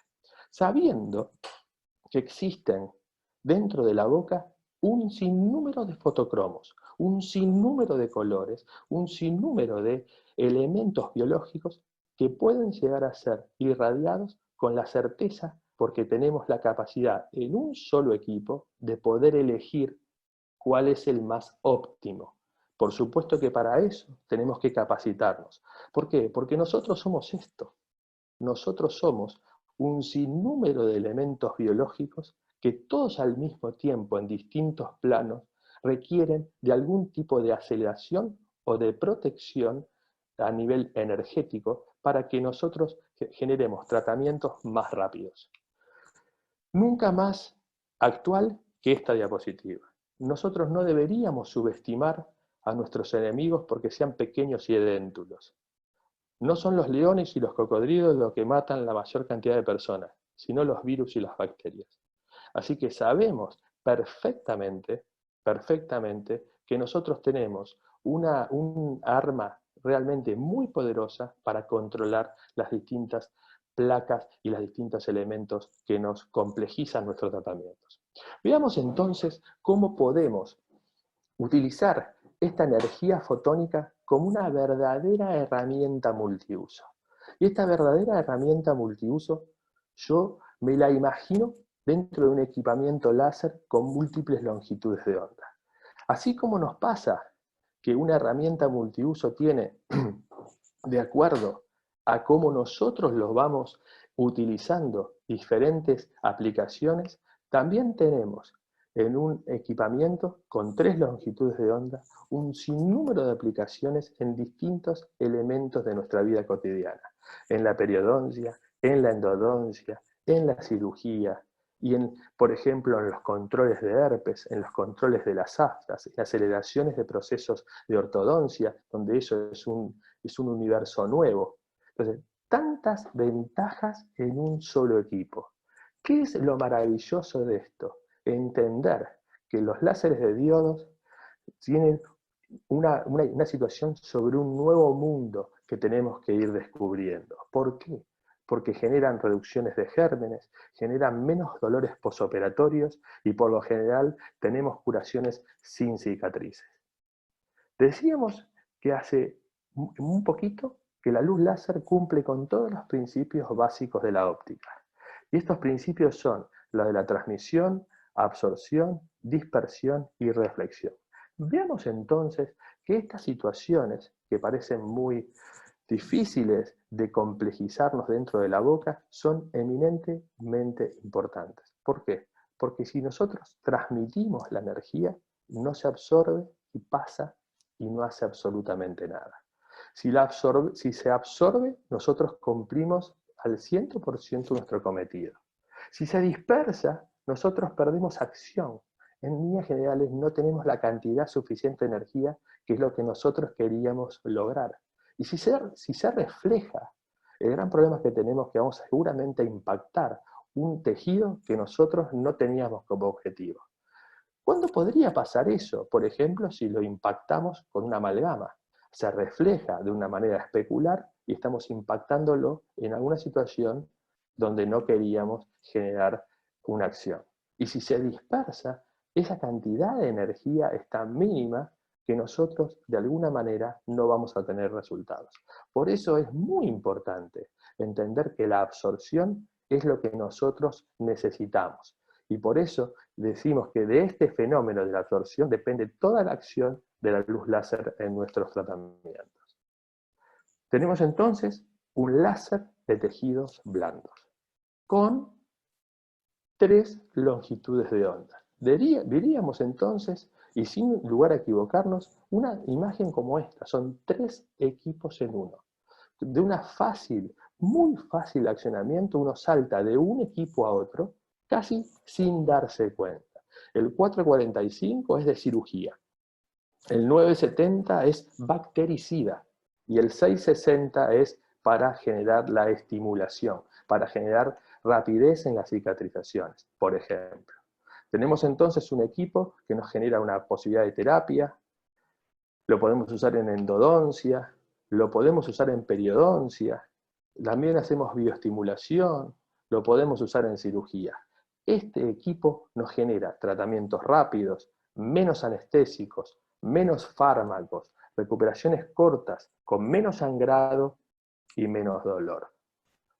sabiendo que existen dentro de la boca un sinnúmero de fotocromos, un sinnúmero de colores, un sinnúmero de elementos biológicos que pueden llegar a ser irradiados con la certeza, porque tenemos la capacidad en un solo equipo de poder elegir cuál es el más óptimo. Por supuesto que para eso tenemos que capacitarnos. ¿Por qué? Porque nosotros somos esto. Nosotros somos un sinnúmero de elementos biológicos que todos al mismo tiempo en distintos planos requieren de algún tipo de aceleración o de protección a nivel energético para que nosotros generemos tratamientos más rápidos. Nunca más actual que esta diapositiva. Nosotros no deberíamos subestimar a nuestros enemigos porque sean pequeños y edéntulos. No son los leones y los cocodrilos los que matan la mayor cantidad de personas, sino los virus y las bacterias. Así que sabemos perfectamente que nosotros tenemos un arma realmente muy poderosa para controlar las distintas placas y los distintos elementos que nos complejizan nuestros tratamientos. Veamos entonces cómo podemos utilizar esta energía fotónica como una verdadera herramienta multiuso. Y esta verdadera herramienta multiuso, yo me la imagino dentro de un equipamiento láser con múltiples longitudes de onda. Así como nos pasa que una herramienta multiuso tiene, de acuerdo a cómo nosotros los vamos utilizando diferentes aplicaciones, también tenemos en un equipamiento con 3 longitudes de onda un sinnúmero de aplicaciones en distintos elementos de nuestra vida cotidiana, en la periodoncia, en la endodoncia, en la cirugía, y por ejemplo, en los controles de herpes, en los controles de las aftas, en aceleraciones de procesos de ortodoncia, donde eso es un universo nuevo. Entonces, tantas ventajas en un solo equipo. ¿Qué es lo maravilloso de esto? Entender que los láseres de diodos tienen una situación sobre un nuevo mundo que tenemos que ir descubriendo. ¿Por qué? Porque generan reducciones de gérmenes, generan menos dolores posoperatorios y por lo general tenemos curaciones sin cicatrices. Decíamos que hace un poquito que la luz láser cumple con todos los principios básicos de la óptica. Y estos principios son los de la transmisión, absorción, dispersión y reflexión. Veamos entonces que estas situaciones, que parecen muy difíciles de complejizarnos dentro de la boca, son eminentemente importantes. ¿Por qué? Porque si nosotros transmitimos la energía, no se absorbe y pasa y no hace absolutamente nada. Si se absorbe, nosotros cumplimos al 100% nuestro cometido. Si se dispersa, nosotros perdemos acción. En líneas generales no tenemos la cantidad suficiente de energía que es lo que nosotros queríamos lograr. Y si se refleja, el gran problema es que tenemos que vamos seguramente a impactar un tejido que nosotros no teníamos como objetivo. ¿Cuándo podría pasar eso? Por ejemplo, si lo impactamos con una amalgama. Se refleja de una manera especular y estamos impactándolo en alguna situación donde no queríamos generar una acción. Y si se dispersa, esa cantidad de energía es tan mínima que nosotros de alguna manera no vamos a tener resultados. Por eso es muy importante entender que la absorción es lo que nosotros necesitamos. Y por eso decimos que de este fenómeno de la absorción depende toda la acción de la luz láser en nuestros tratamientos. Tenemos entonces un láser de tejidos blandos, con 3 longitudes de onda. Diríamos entonces, y sin lugar a equivocarnos, una imagen como esta, son 3 equipos en uno. De una muy fácil accionamiento, uno salta de un equipo a otro, casi sin darse cuenta. El 445 es de cirugía, el 970 es bactericida, y el 660 es para generar la estimulación, para generar rapidez en las cicatrizaciones, por ejemplo. Tenemos entonces un equipo que nos genera una posibilidad de terapia, lo podemos usar en endodoncia, lo podemos usar en periodoncia, también hacemos bioestimulación, lo podemos usar en cirugía. Este equipo nos genera tratamientos rápidos, menos anestésicos, menos fármacos, recuperaciones cortas, con menos sangrado y menos dolor.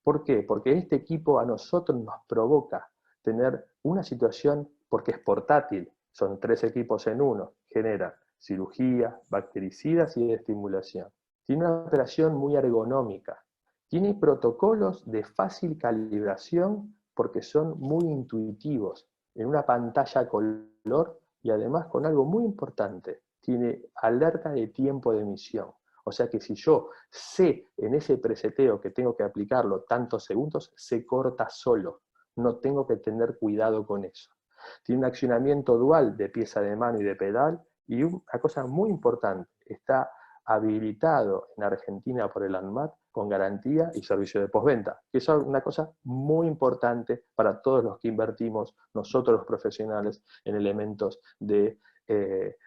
¿Por qué? Porque este equipo a nosotros nos provoca tener una situación, porque es portátil, son 3 equipos en uno, genera cirugía, bactericidas y estimulación. Tiene una operación muy ergonómica, tiene protocolos de fácil calibración porque son muy intuitivos, en una pantalla a color y además con algo muy importante, tiene alerta de tiempo de emisión. O sea que si yo sé en ese preseteo que tengo que aplicarlo tantos segundos, se corta solo. No tengo que tener cuidado con eso. Tiene un accionamiento dual de pieza de mano y de pedal, y una cosa muy importante, está habilitado en Argentina por el ANMAT con garantía y servicio de postventa, que es una cosa muy importante para todos los que invertimos, nosotros los profesionales, en elementos de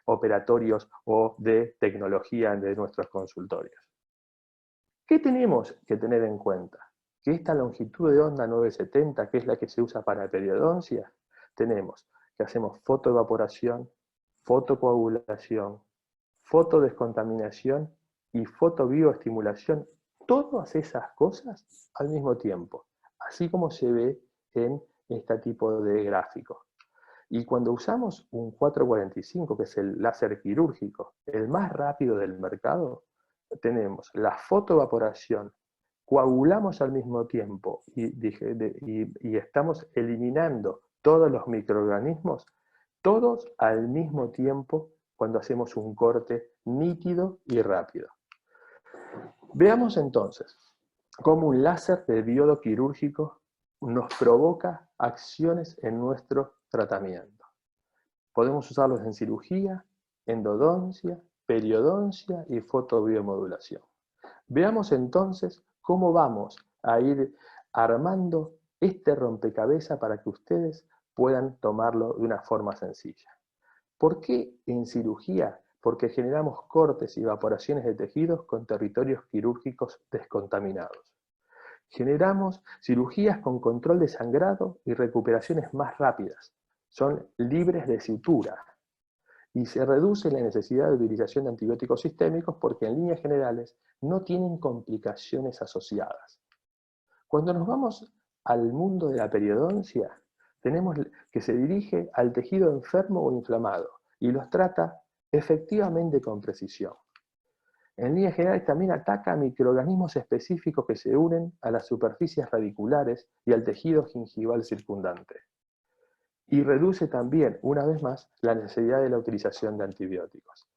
operatorios o de tecnología de nuestros consultorios. ¿Qué tenemos que tener en cuenta? Que esta longitud de onda 970, que es la que se usa para periodoncia, tenemos que hacemos fotoevaporación, fotocoagulación, fotodescontaminación y fotobioestimulación, todas esas cosas al mismo tiempo, así como se ve en este tipo de gráfico. Y cuando usamos un 445, que es el láser quirúrgico, el más rápido del mercado, tenemos la fotoevaporación, coagulamos al mismo tiempo y estamos eliminando todos los microorganismos, todos al mismo tiempo cuando hacemos un corte nítido y rápido. Veamos entonces cómo un láser de diodo quirúrgico nos provoca acciones en nuestro tratamiento. Podemos usarlos en cirugía, endodoncia, periodoncia y fotobiomodulación. Veamos entonces cómo vamos a ir armando este rompecabezas para que ustedes puedan tomarlo de una forma sencilla. ¿Por qué en cirugía? Porque generamos cortes y evaporaciones de tejidos con territorios quirúrgicos descontaminados. Generamos cirugías con control de sangrado y recuperaciones más rápidas. Son libres de sutura. Y se reduce la necesidad de utilización de antibióticos sistémicos porque en líneas generales no tienen complicaciones asociadas. Cuando nos vamos al mundo de la periodoncia, tenemos que se dirige al tejido enfermo o inflamado y los trata efectivamente con precisión. En líneas generales también ataca a microorganismos específicos que se unen a las superficies radiculares y al tejido gingival circundante. Y reduce también, una vez más, la necesidad de la utilización de antibióticos.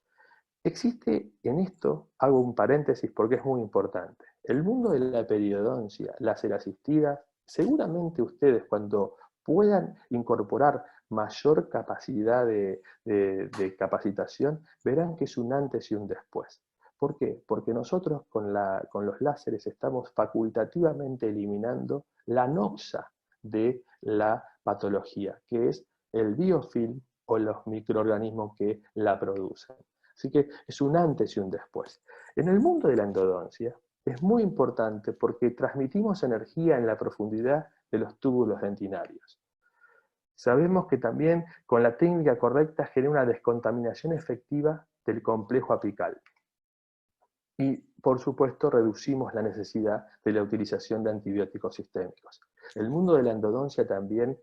Existe en esto, hago un paréntesis porque es muy importante, el mundo de la periodoncia, láser asistida, seguramente ustedes cuando puedan incorporar mayor capacidad de capacitación, verán que es un antes y un después. ¿Por qué? Porque nosotros con los láseres estamos facultativamente eliminando la noxa de la patología, que es el biofilm o los microorganismos que la producen. Así que es un antes y un después. En el mundo de la endodoncia es muy importante porque transmitimos energía en la profundidad de los túbulos dentinarios. Sabemos que también con la técnica correcta genera una descontaminación efectiva del complejo apical. Y, por supuesto, reducimos la necesidad de la utilización de antibióticos sistémicos. El mundo de la endodoncia también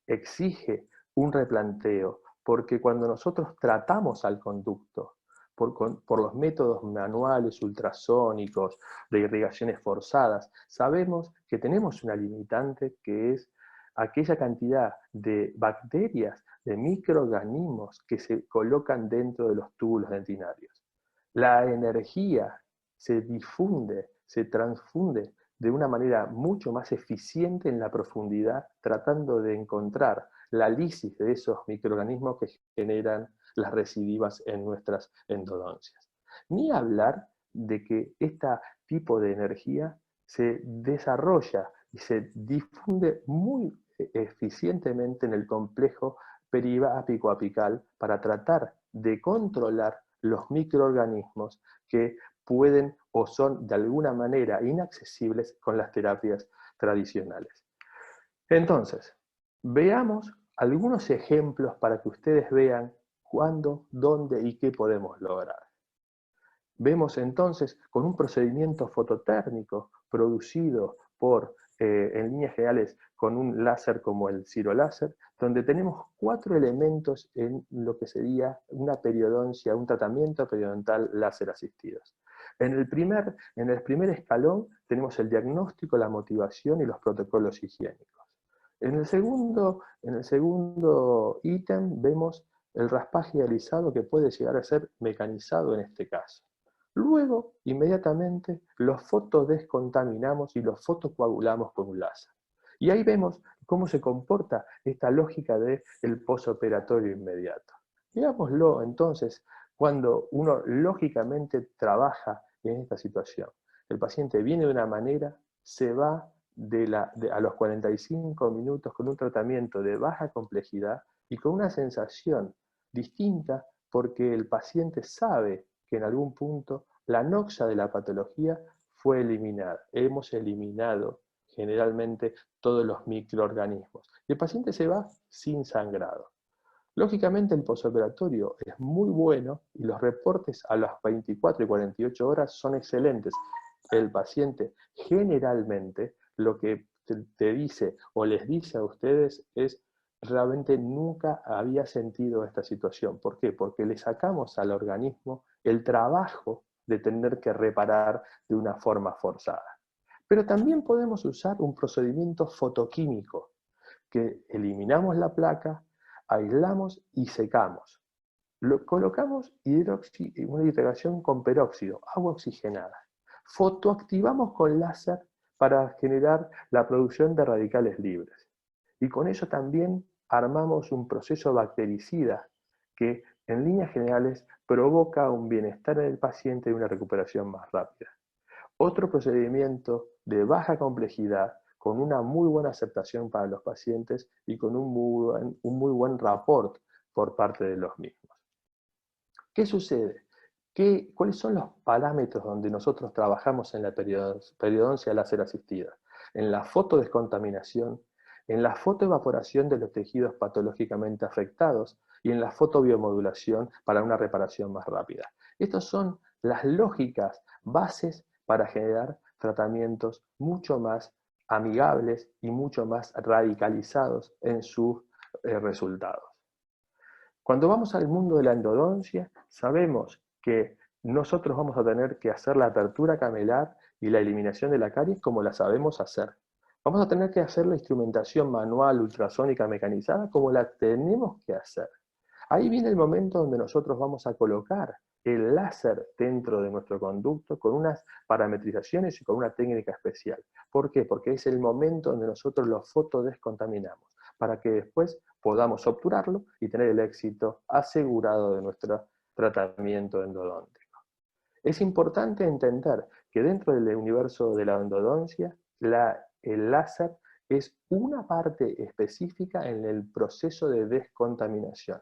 exige un replanteo, porque cuando nosotros tratamos al conducto por los métodos manuales, ultrasónicos, de irrigaciones forzadas, sabemos que tenemos una limitante que es aquella cantidad de bacterias, de microorganismos que se colocan dentro de los túbulos dentinarios. La energía se difunde, se transfunde de una manera mucho más eficiente en la profundidad, tratando de encontrar la lisis de esos microorganismos que generan las recidivas en nuestras endodoncias. Ni hablar de que este tipo de energía se desarrolla y se difunde muy eficientemente en el complejo periápico-apical para tratar de controlar los microorganismos que pueden o son de alguna manera inaccesibles con las terapias tradicionales. Entonces, veamos algunos ejemplos para que ustedes vean cuándo, dónde y qué podemos lograr. Vemos entonces con un procedimiento fototérmico producido por, en líneas generales, con un láser como el ciroláser, donde tenemos 4 elementos en lo que sería una periodoncia, un tratamiento periodontal láser asistidos. En el primer escalón tenemos el diagnóstico, la motivación y los protocolos higiénicos. En el segundo ítem vemos el raspaje alisado que puede llegar a ser mecanizado en este caso. Luego, inmediatamente, los fotodescontaminamos y los fotocoagulamos con un láser. Y ahí vemos cómo se comporta esta lógica del posoperatorio inmediato. Veámoslo entonces cuando uno lógicamente trabaja en esta situación. El paciente viene de una manera, se va a los 45 minutos con un tratamiento de baja complejidad y con una sensación distinta porque el paciente sabe que en algún punto la noxa de la patología fue eliminada. Hemos eliminado generalmente todos los microorganismos. Y el paciente se va sin sangrado. Lógicamente el posoperatorio es muy bueno y los reportes a las 24 y 48 horas son excelentes. El paciente generalmente lo que te dice o les dice a ustedes es: realmente nunca había sentido esta situación. ¿Por qué? Porque le sacamos al organismo el trabajo de tener que reparar de una forma forzada. Pero también podemos usar un procedimiento fotoquímico, que eliminamos la placa, aislamos y secamos. Colocamos una hidratación con peróxido, agua oxigenada. Fotoactivamos con láser para generar la producción de radicales libres. Y con eso también armamos un proceso bactericida que en líneas generales provoca un bienestar en el paciente y una recuperación más rápida. Otro procedimiento de baja complejidad, con una muy buena aceptación para los pacientes y con un muy buen rapport por parte de los mismos. ¿Qué sucede? ¿Cuáles son los parámetros donde nosotros trabajamos en la periodoncia láser asistida? En la fotodescontaminación, en la fotoevaporación de los tejidos patológicamente afectados y en la fotobiomodulación para una reparación más rápida. Estas son las lógicas bases para generar tratamientos mucho más amigables y mucho más radicalizados en sus resultados. Cuando vamos al mundo de la endodoncia, sabemos que nosotros vamos a tener que hacer la apertura camelar y la eliminación de la caries como la sabemos hacer. Vamos a tener que hacer la instrumentación manual, ultrasónica, mecanizada como la tenemos que hacer. Ahí viene el momento donde nosotros vamos a colocar el láser dentro de nuestro conducto con unas parametrizaciones y con una técnica especial. ¿Por qué? Porque es el momento donde nosotros lo fotodescontaminamos, para que después podamos obturarlo y tener el éxito asegurado de nuestro tratamiento endodóntico. Es importante entender que dentro del universo de la endodoncia, el láser es una parte específica en el proceso de descontaminación.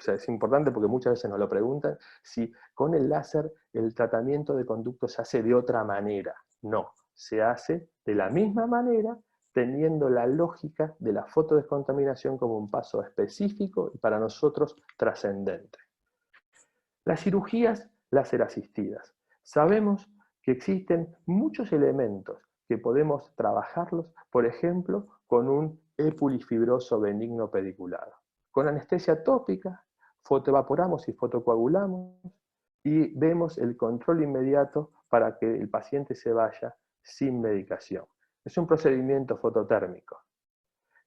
Es importante porque muchas veces nos lo preguntan, si con el láser el tratamiento de conducto se hace de otra manera. No, se hace de la misma manera, teniendo la lógica de la fotodescontaminación como un paso específico y para nosotros trascendente. Las cirugías láser asistidas. Sabemos que existen muchos elementos que podemos trabajarlos, por ejemplo, con un epulifibroso benigno pediculado. Con anestesia tópica, fotoevaporamos y fotocoagulamos y vemos el control inmediato para que el paciente se vaya sin medicación. Es un procedimiento fototérmico.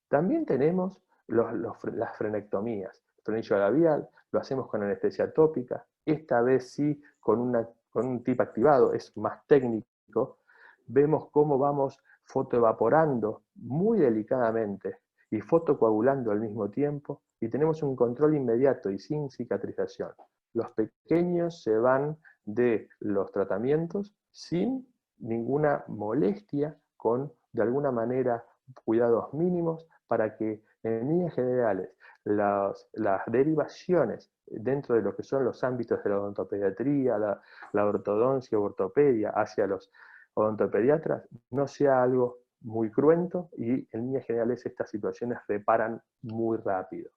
También tenemos las frenectomías. El frenillo labial lo hacemos con anestesia tópica, esta vez sí con un tip activado, es más técnico. Vemos cómo vamos fotoevaporando muy delicadamente y fotocoagulando al mismo tiempo, y tenemos un control inmediato y sin cicatrización. Los pequeños se van de los tratamientos sin ninguna molestia, con, de alguna manera, cuidados mínimos para que, en líneas generales, las derivaciones dentro de lo que son los ámbitos de la odontopediatría, la ortodoncia o ortopedia hacia los odontopediatras no sea algo muy cruento y en líneas generales estas situaciones reparan muy rápido.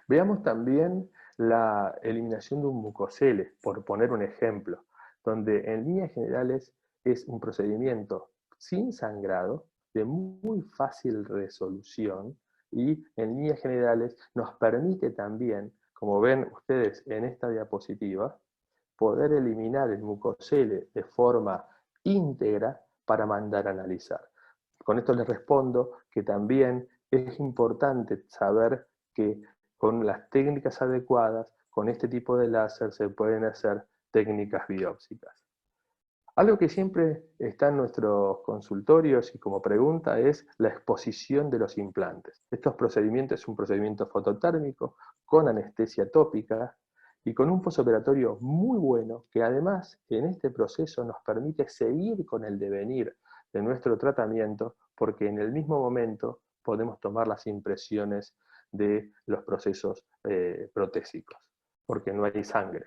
Veamos también la eliminación de un mucocele, por poner un ejemplo, donde en líneas generales es un procedimiento sin sangrado, de muy fácil resolución, y en líneas generales nos permite también, como ven ustedes en esta diapositiva, poder eliminar el mucocele de forma íntegra para mandar a analizar. Con esto les respondo que también es importante saber que con las técnicas adecuadas, con este tipo de láser se pueden hacer técnicas biópsicas. Algo que siempre está en nuestros consultorios y como pregunta es la exposición de los implantes. Estos procedimientos es un procedimiento fototérmico con anestesia tópica y con un postoperatorio muy bueno que además en este proceso nos permite seguir con el devenir de nuestro tratamiento porque en el mismo momento podemos tomar las impresiones de los procesos protésicos porque no hay sangre.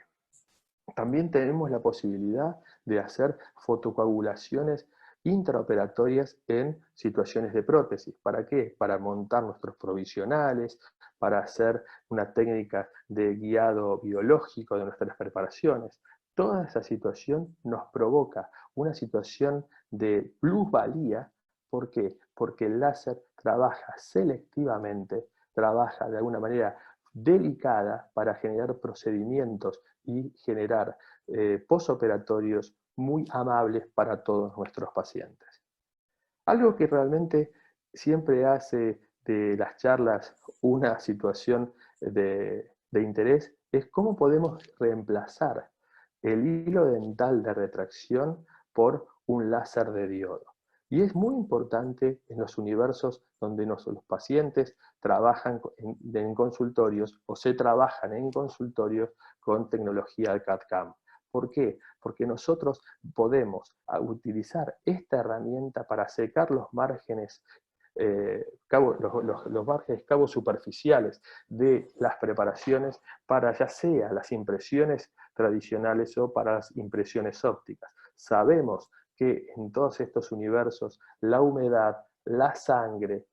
También tenemos la posibilidad de hacer fotocoagulaciones intraoperatorias en situaciones de prótesis. ¿Para qué? Para montar nuestros provisionales, para hacer una técnica de guiado biológico de nuestras preparaciones. Toda esa situación nos provoca una situación de plusvalía. ¿Por qué? Porque el láser trabaja selectivamente, trabaja de alguna manera delicada para generar procedimientos y generar posoperatorios muy amables para todos nuestros pacientes. Algo que realmente siempre hace de las charlas una situación de interés es cómo podemos reemplazar el hilo dental de retracción por un láser de diodo. Y es muy importante en los universos donde los pacientes trabajan en consultorios o se trabajan en consultorios con tecnología CAD-CAM. ¿Por qué? Porque nosotros podemos utilizar esta herramienta para secar los márgenes los márgenes cabos superficiales de las preparaciones para ya sea las impresiones tradicionales o para las impresiones ópticas. Sabemos que en todos estos universos la humedad, la sangre,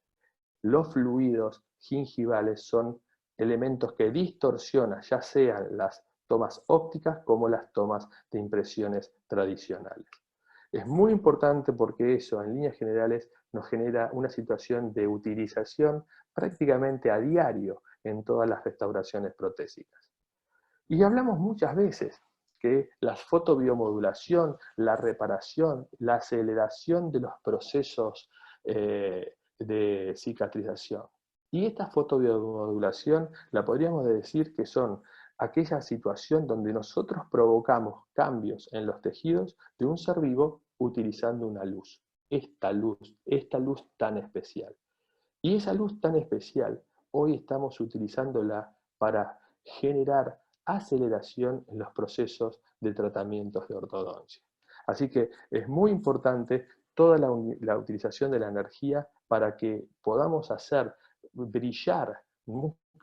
los fluidos gingivales son elementos que distorsionan ya sean las tomas ópticas como las tomas de impresiones tradicionales. Es muy importante porque eso, en líneas generales, nos genera una situación de utilización prácticamente a diario en todas las restauraciones protésicas. Y hablamos muchas veces que la fotobiomodulación, la reparación, la aceleración de los procesos de cicatrización. Y esta fotobiomodulación la podríamos decir que son aquella situación donde nosotros provocamos cambios en los tejidos de un ser vivo utilizando una luz. Esta luz tan especial. Y esa luz tan especial, hoy estamos utilizándola para generar aceleración en los procesos de tratamientos de ortodoncia. Así que es muy importante toda la utilización de la energía para que podamos hacer brillar,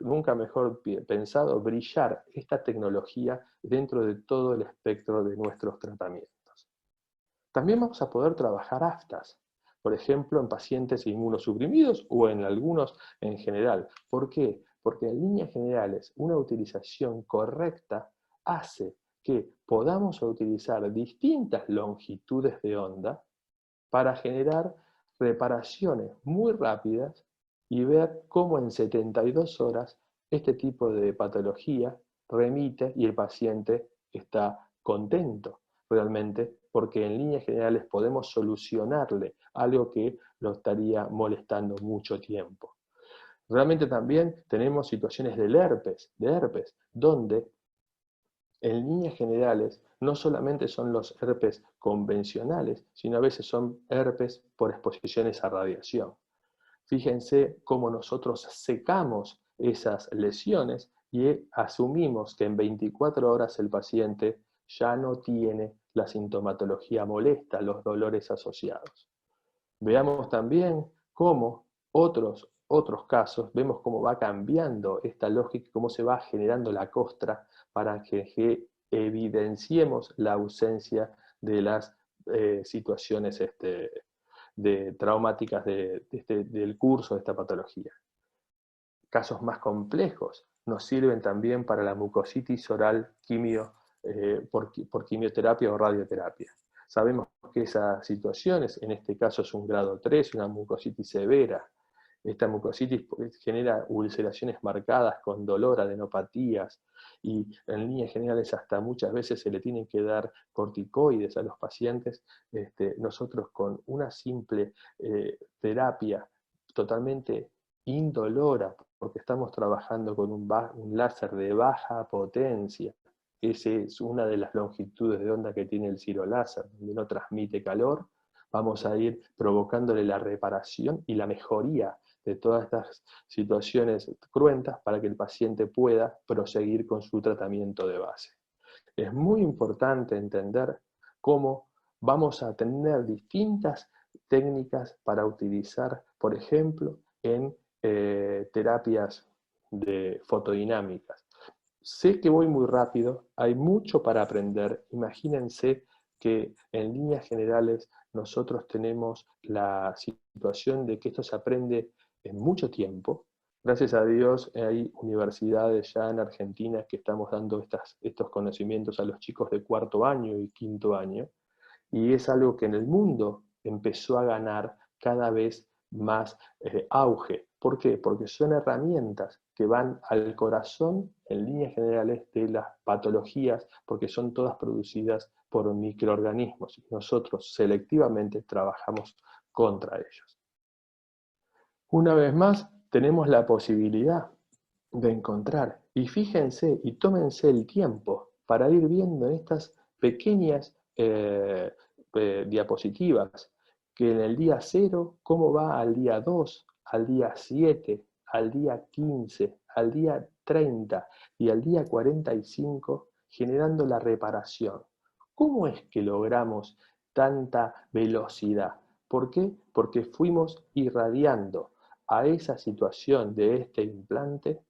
nunca mejor pensado, brillar esta tecnología dentro de todo el espectro de nuestros tratamientos. También vamos a poder trabajar aftas, por ejemplo, en pacientes inmunosuprimidos o en algunos en general. ¿Por qué? Porque en líneas generales una utilización correcta hace que podamos utilizar distintas longitudes de onda para generar reparaciones muy rápidas y ver cómo en 72 horas este tipo de patología remite y el paciente está contento realmente, porque en líneas generales podemos solucionarle algo que lo estaría molestando mucho tiempo. Realmente también tenemos situaciones del herpes, donde en líneas generales no solamente son los herpes convencionales, sino a veces son herpes por exposiciones a radiación. Fíjense cómo nosotros secamos esas lesiones y asumimos que en 24 horas el paciente ya no tiene la sintomatología molesta, los dolores asociados. Veamos también cómo otros casos, vemos cómo va cambiando esta lógica, cómo se va generando la costra para que evidenciemos la ausencia de las situaciones traumáticas del curso de esta patología. Casos más complejos nos sirven también para la mucositis oral por quimioterapia o radioterapia. Sabemos que esas situaciones, en este caso es un grado 3, una mucositis severa. Esta mucositis genera ulceraciones marcadas con dolor, adenopatías, y en líneas generales hasta muchas veces se le tienen que dar corticoides a los pacientes. Nosotros con una simple terapia totalmente indolora, porque estamos trabajando con un láser de baja potencia. Esa es una de las longitudes de onda que tiene el ciroláser, donde no transmite calor. Vamos a ir provocándole la reparación y la mejoría de todas estas situaciones cruentas para que el paciente pueda proseguir con su tratamiento de base. Es muy importante entender cómo vamos a tener distintas técnicas para utilizar, por ejemplo, en terapias fotodinámicas. Sé que voy muy rápido, hay mucho para aprender. Imagínense que en líneas generales nosotros tenemos la situación de que esto se aprende en mucho tiempo. Gracias a Dios hay universidades ya en Argentina que estamos dando estos conocimientos a los chicos de 4º año y 5º año, y es algo que en el mundo empezó a ganar cada vez más auge. ¿Por qué? Porque son herramientas que van al corazón, en líneas generales, de las patologías, porque son todas producidas por microorganismos, y nosotros selectivamente trabajamos contra ellos. Una vez más, tenemos la posibilidad de encontrar, y fíjense y tómense el tiempo para ir viendo en estas pequeñas diapositivas, que en el día 0, cómo va al día 2, al día 7, al día 15, al día 30 y al día 45, generando la reparación. ¿Cómo es que logramos tanta velocidad? ¿Por qué? Porque fuimos irradiando a esa situación de este implante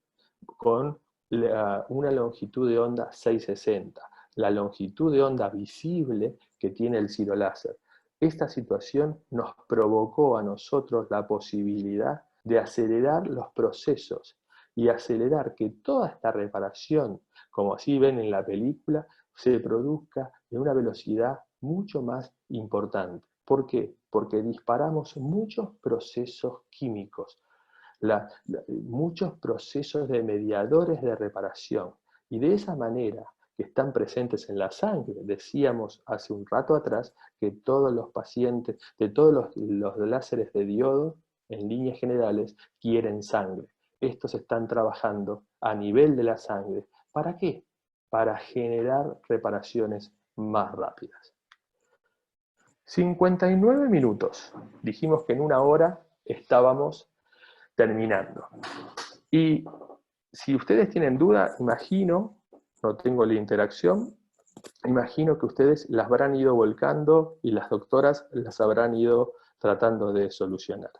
con una longitud de onda 660, la longitud de onda visible que tiene el ciroláser. Esta situación nos provocó a nosotros la posibilidad de acelerar los procesos y acelerar que toda esta reparación, como así ven en la película, se produzca en una velocidad mucho más importante. ¿Por qué? Porque disparamos muchos procesos químicos, muchos procesos de mediadores de reparación, y de esa manera que están presentes en la sangre. Decíamos hace un rato atrás que todos los pacientes, de todos los láseres de diodo, en líneas generales, quieren sangre. Estos están trabajando a nivel de la sangre. ¿Para qué? Para generar reparaciones más rápidas. 59 minutos. Dijimos que en 1 hora estábamos terminando. Y si ustedes tienen duda, imagino, no tengo la interacción, imagino que ustedes las habrán ido volcando y las doctoras las habrán ido tratando de solucionar.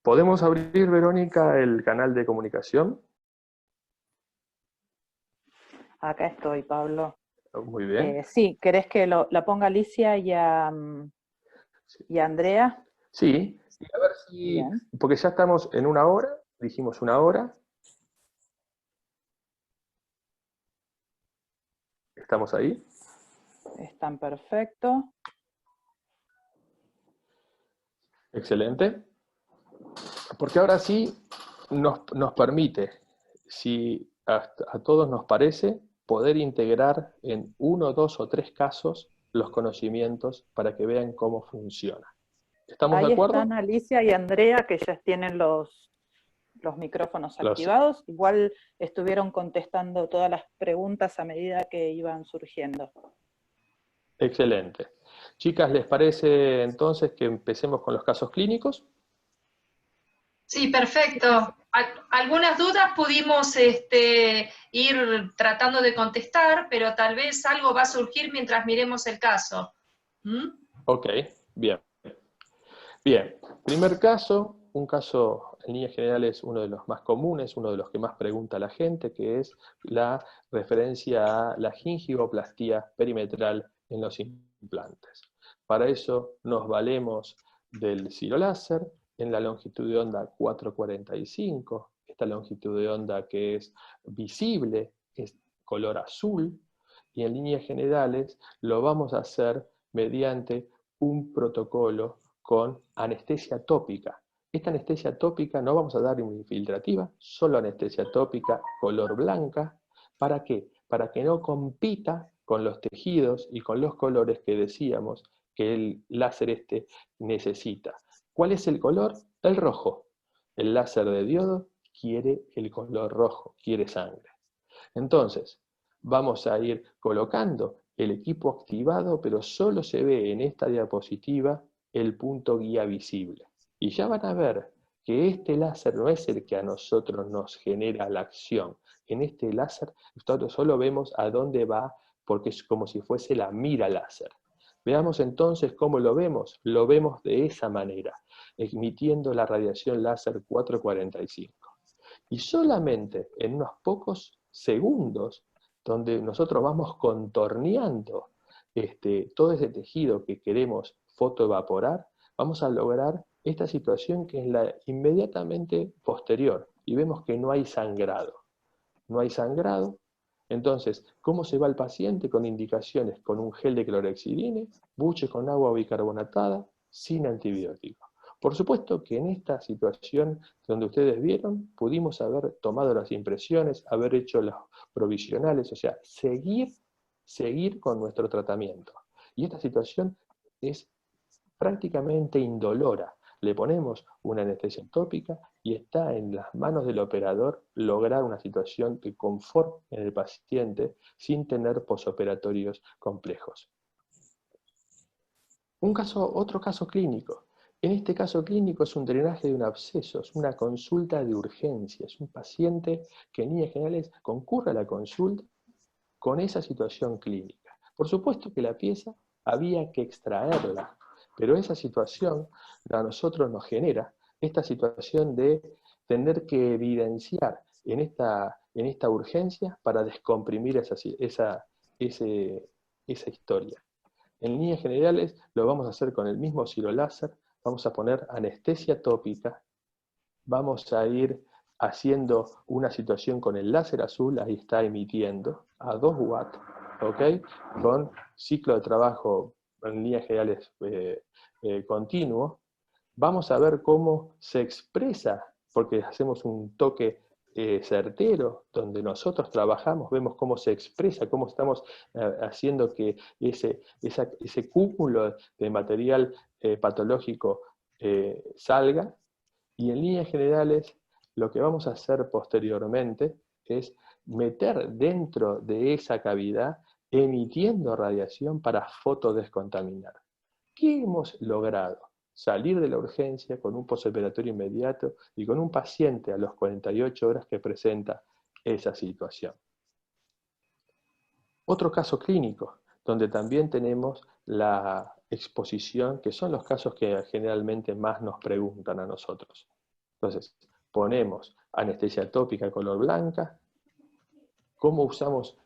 ¿Podemos abrir, Verónica, el canal de comunicación? Acá estoy, Pablo. Muy bien. Sí, ¿querés que la ponga Alicia y a Andrea? Sí, y a ver si, Bien. porque ya estamos en 1 hora, dijimos 1 hora. ¿Estamos ahí? Están perfectos. Excelente. Porque ahora sí nos permite, si a todos nos parece, poder integrar en 1, 2 o 3 casos los conocimientos para que vean cómo funciona. ¿Estamos de Ahí acuerdo? están Alicia y Andrea, que ya tienen los micrófonos activados. Igual estuvieron contestando todas las preguntas a medida que iban surgiendo. Excelente. Chicas, ¿les parece entonces que empecemos con los casos clínicos? Sí, perfecto. Algunas dudas pudimos ir tratando de contestar, pero tal vez algo va a surgir mientras miremos el caso. ¿Mm? Ok, bien. Bien, primer caso, un caso en líneas generales uno de los más comunes, uno de los que más pregunta la gente, que es la referencia a la gingivoplastía perimetral en los implantes. Para eso nos valemos del ciroláser en la longitud de onda 445, esta longitud de onda que es visible, es color azul, y en líneas generales lo vamos a hacer mediante un protocolo con anestesia tópica. Esta anestesia tópica no vamos a dar infiltrativa, solo anestesia tópica color blanca. ¿Para qué? Para que no compita con los tejidos y con los colores que decíamos que el láser este necesita. ¿Cuál es el color? El rojo. El láser de diodo quiere el color rojo, quiere sangre. Entonces, vamos a ir colocando el equipo activado, pero solo se ve en esta diapositiva el punto guía visible. Y ya van a ver que este láser no es el que a nosotros nos genera la acción. En este láser nosotros solo vemos a dónde va, porque es como si fuese la mira láser. Veamos entonces cómo lo vemos. Lo vemos de esa manera, emitiendo la radiación láser 445. Y solamente en unos pocos segundos, donde nosotros vamos contorneando todo ese tejido que queremos fotoevaporar, vamos a lograr esta situación que es la inmediatamente posterior, y vemos que no hay sangrado. No hay sangrado. Entonces, ¿cómo se va el paciente? Con indicaciones con un gel de clorhexidina, buche con agua bicarbonatada, sin antibiótico. Por supuesto que en esta situación donde ustedes vieron, pudimos haber tomado las impresiones, haber hecho los provisionales, o sea, seguir con nuestro tratamiento. Y esta situación es prácticamente indolora. Le ponemos una anestesia tópica y está en las manos del operador lograr una situación de confort en el paciente sin tener posoperatorios complejos. Otro caso clínico. En este caso clínico es un drenaje de un absceso, es una consulta de urgencia, es un paciente que en líneas generales concurre a la consulta con esa situación clínica. Por supuesto que la pieza había que extraerla, pero esa situación a nosotros nos genera esta situación de tener que evidenciar en esta urgencia para descomprimir esa historia. En líneas generales lo vamos a hacer con el mismo ciroláser, vamos a poner anestesia tópica, vamos a ir haciendo una situación con el láser azul, ahí está emitiendo, a 2 watts, ¿ok? Con ciclo de trabajo en líneas generales continuo. Vamos a ver cómo se expresa, porque hacemos un toque certero, donde nosotros trabajamos, vemos cómo se expresa, cómo estamos haciendo que ese cúmulo de material patológico salga. Y en líneas generales, lo que vamos a hacer posteriormente es meter dentro de esa cavidad, emitiendo radiación para fotodescontaminar. ¿Qué hemos logrado? Salir de la urgencia con un postoperatorio inmediato y con un paciente a las 48 horas que presenta esa situación. Otro caso clínico, donde también tenemos la exposición, que son los casos que generalmente más nos preguntan a nosotros. Entonces, ponemos anestesia tópica color blanca. ¿Cómo usamos?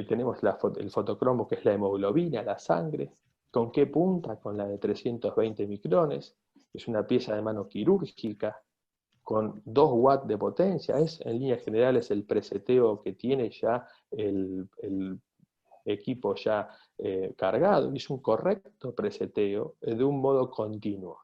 Tenemos el fotocromo, que es la hemoglobina, la sangre. ¿Con qué punta? Con la de 320 micrones. Es una pieza de mano quirúrgica con 2 watts de potencia. En líneas generales el preseteo que tiene ya el equipo ya cargado. Es un correcto preseteo de un modo continuo.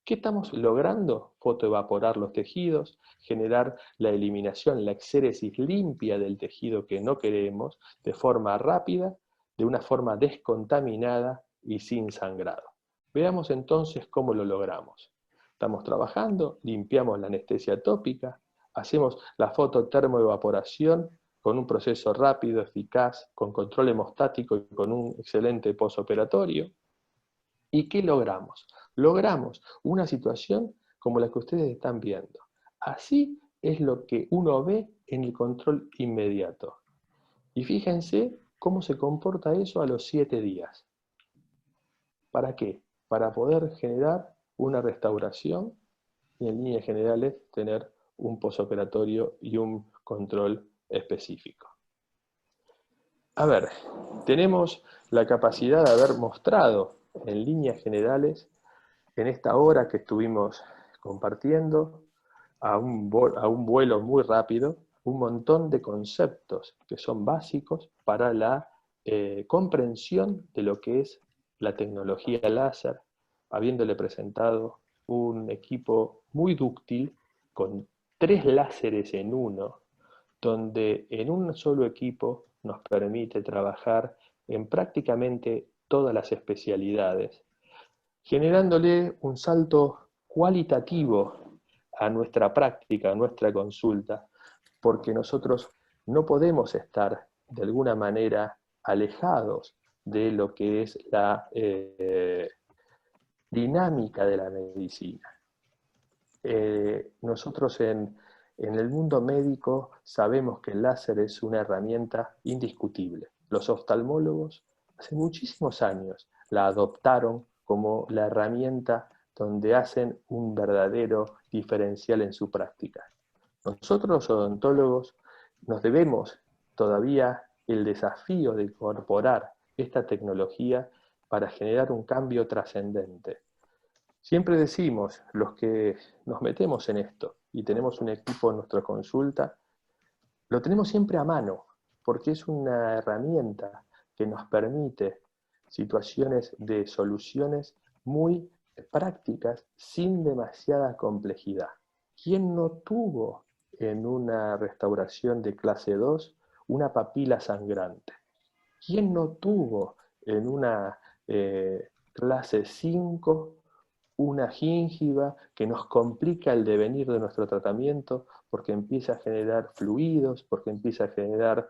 ¿Qué estamos logrando? Fotoevaporar los tejidos, generar la eliminación, la exéresis limpia del tejido que no queremos, de forma rápida, de una forma descontaminada y sin sangrado. Veamos entonces cómo lo logramos. Estamos trabajando, limpiamos la anestesia tópica, hacemos la fototermoevaporación con un proceso rápido, eficaz, con control hemostático y con un excelente postoperatorio. ¿Y qué logramos? Logramos una situación como la que ustedes están viendo. Así es lo que uno ve en el control inmediato. Y fíjense cómo se comporta eso a los 7 días. ¿Para qué? Para poder generar una restauración y en líneas generales tener un posoperatorio y un control específico. A ver, tenemos la capacidad de haber mostrado en líneas generales, en esta hora que estuvimos compartiendo, a un vuelo muy rápido, un montón de conceptos que son básicos para la comprensión de lo que es la tecnología láser, habiéndole presentado un equipo muy dúctil con 3 láseres en uno, donde en un solo equipo nos permite trabajar en prácticamente todas las especialidades, generándole un salto cualitativo a nuestra práctica, a nuestra consulta, porque nosotros no podemos estar de alguna manera alejados de lo que es la dinámica de la medicina. Nosotros en el mundo médico sabemos que el láser es una herramienta indiscutible. Los oftalmólogos hace muchísimos años la adoptaron como la herramienta donde hacen un verdadero diferencial en su práctica. Nosotros los odontólogos nos debemos todavía el desafío de incorporar esta tecnología para generar un cambio trascendente. Siempre decimos, los que nos metemos en esto y tenemos un equipo en nuestra consulta, lo tenemos siempre a mano, porque es una herramienta que nos permite situaciones de soluciones muy prácticas sin demasiada complejidad. ¿Quién no tuvo en una restauración de clase 2 una papila sangrante? ¿Quién no tuvo en una clase 5 una gíngiva que nos complica el devenir de nuestro tratamiento porque empieza a generar fluidos, porque empieza a generar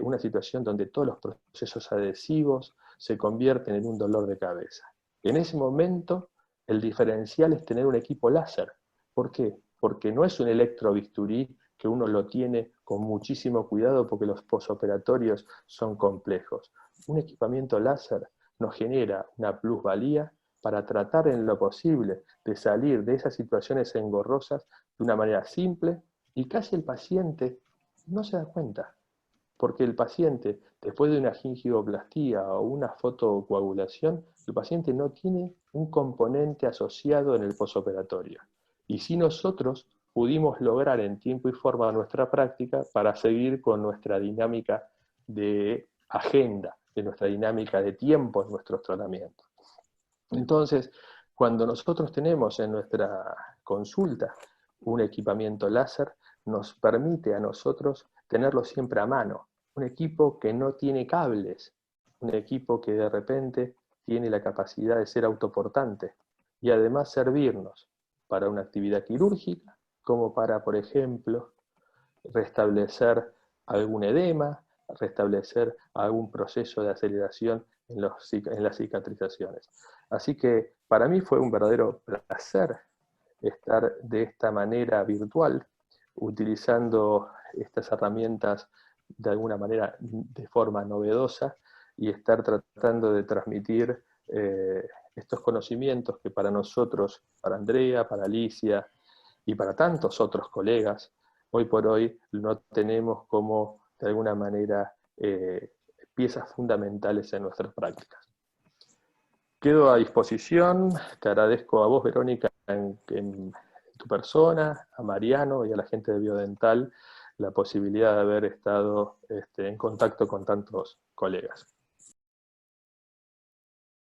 una situación donde todos los procesos adhesivos se convierten en un dolor de cabeza? En ese momento, el diferencial es tener un equipo láser. ¿Por qué? Porque no es un electrobisturí que uno lo tiene con muchísimo cuidado porque los posoperatorios son complejos. Un equipamiento láser nos genera una plusvalía para tratar en lo posible de salir de esas situaciones engorrosas de una manera simple, y casi el paciente no se da cuenta, porque el paciente, después de una gingivoplastía o una fotocoagulación, el paciente no tiene un componente asociado en el posoperatorio. Y si nosotros pudimos lograr en tiempo y forma nuestra práctica para seguir con nuestra dinámica de agenda, de nuestra dinámica de tiempo en nuestros tratamientos. Entonces, cuando nosotros tenemos en nuestra consulta un equipamiento láser, nos permite a nosotros tenerlo siempre a mano. Un equipo que no tiene cables, un equipo que de repente tiene la capacidad de ser autoportante y además servirnos para una actividad quirúrgica, como para, por ejemplo, restablecer algún edema, restablecer algún proceso de aceleración en las cicatrizaciones. Así que para mí fue un verdadero placer estar de esta manera virtual, utilizando estas herramientas de alguna manera de forma novedosa y estar tratando de transmitir estos conocimientos que para nosotros, para Andrea, para Alicia y para tantos otros colegas, hoy por hoy no tenemos como de alguna manera piezas fundamentales en nuestras prácticas. Quedo a disposición, te agradezco a vos, Verónica, en tu persona, a Mariano y a la gente de Biodental, la posibilidad de haber estado en contacto con tantos colegas.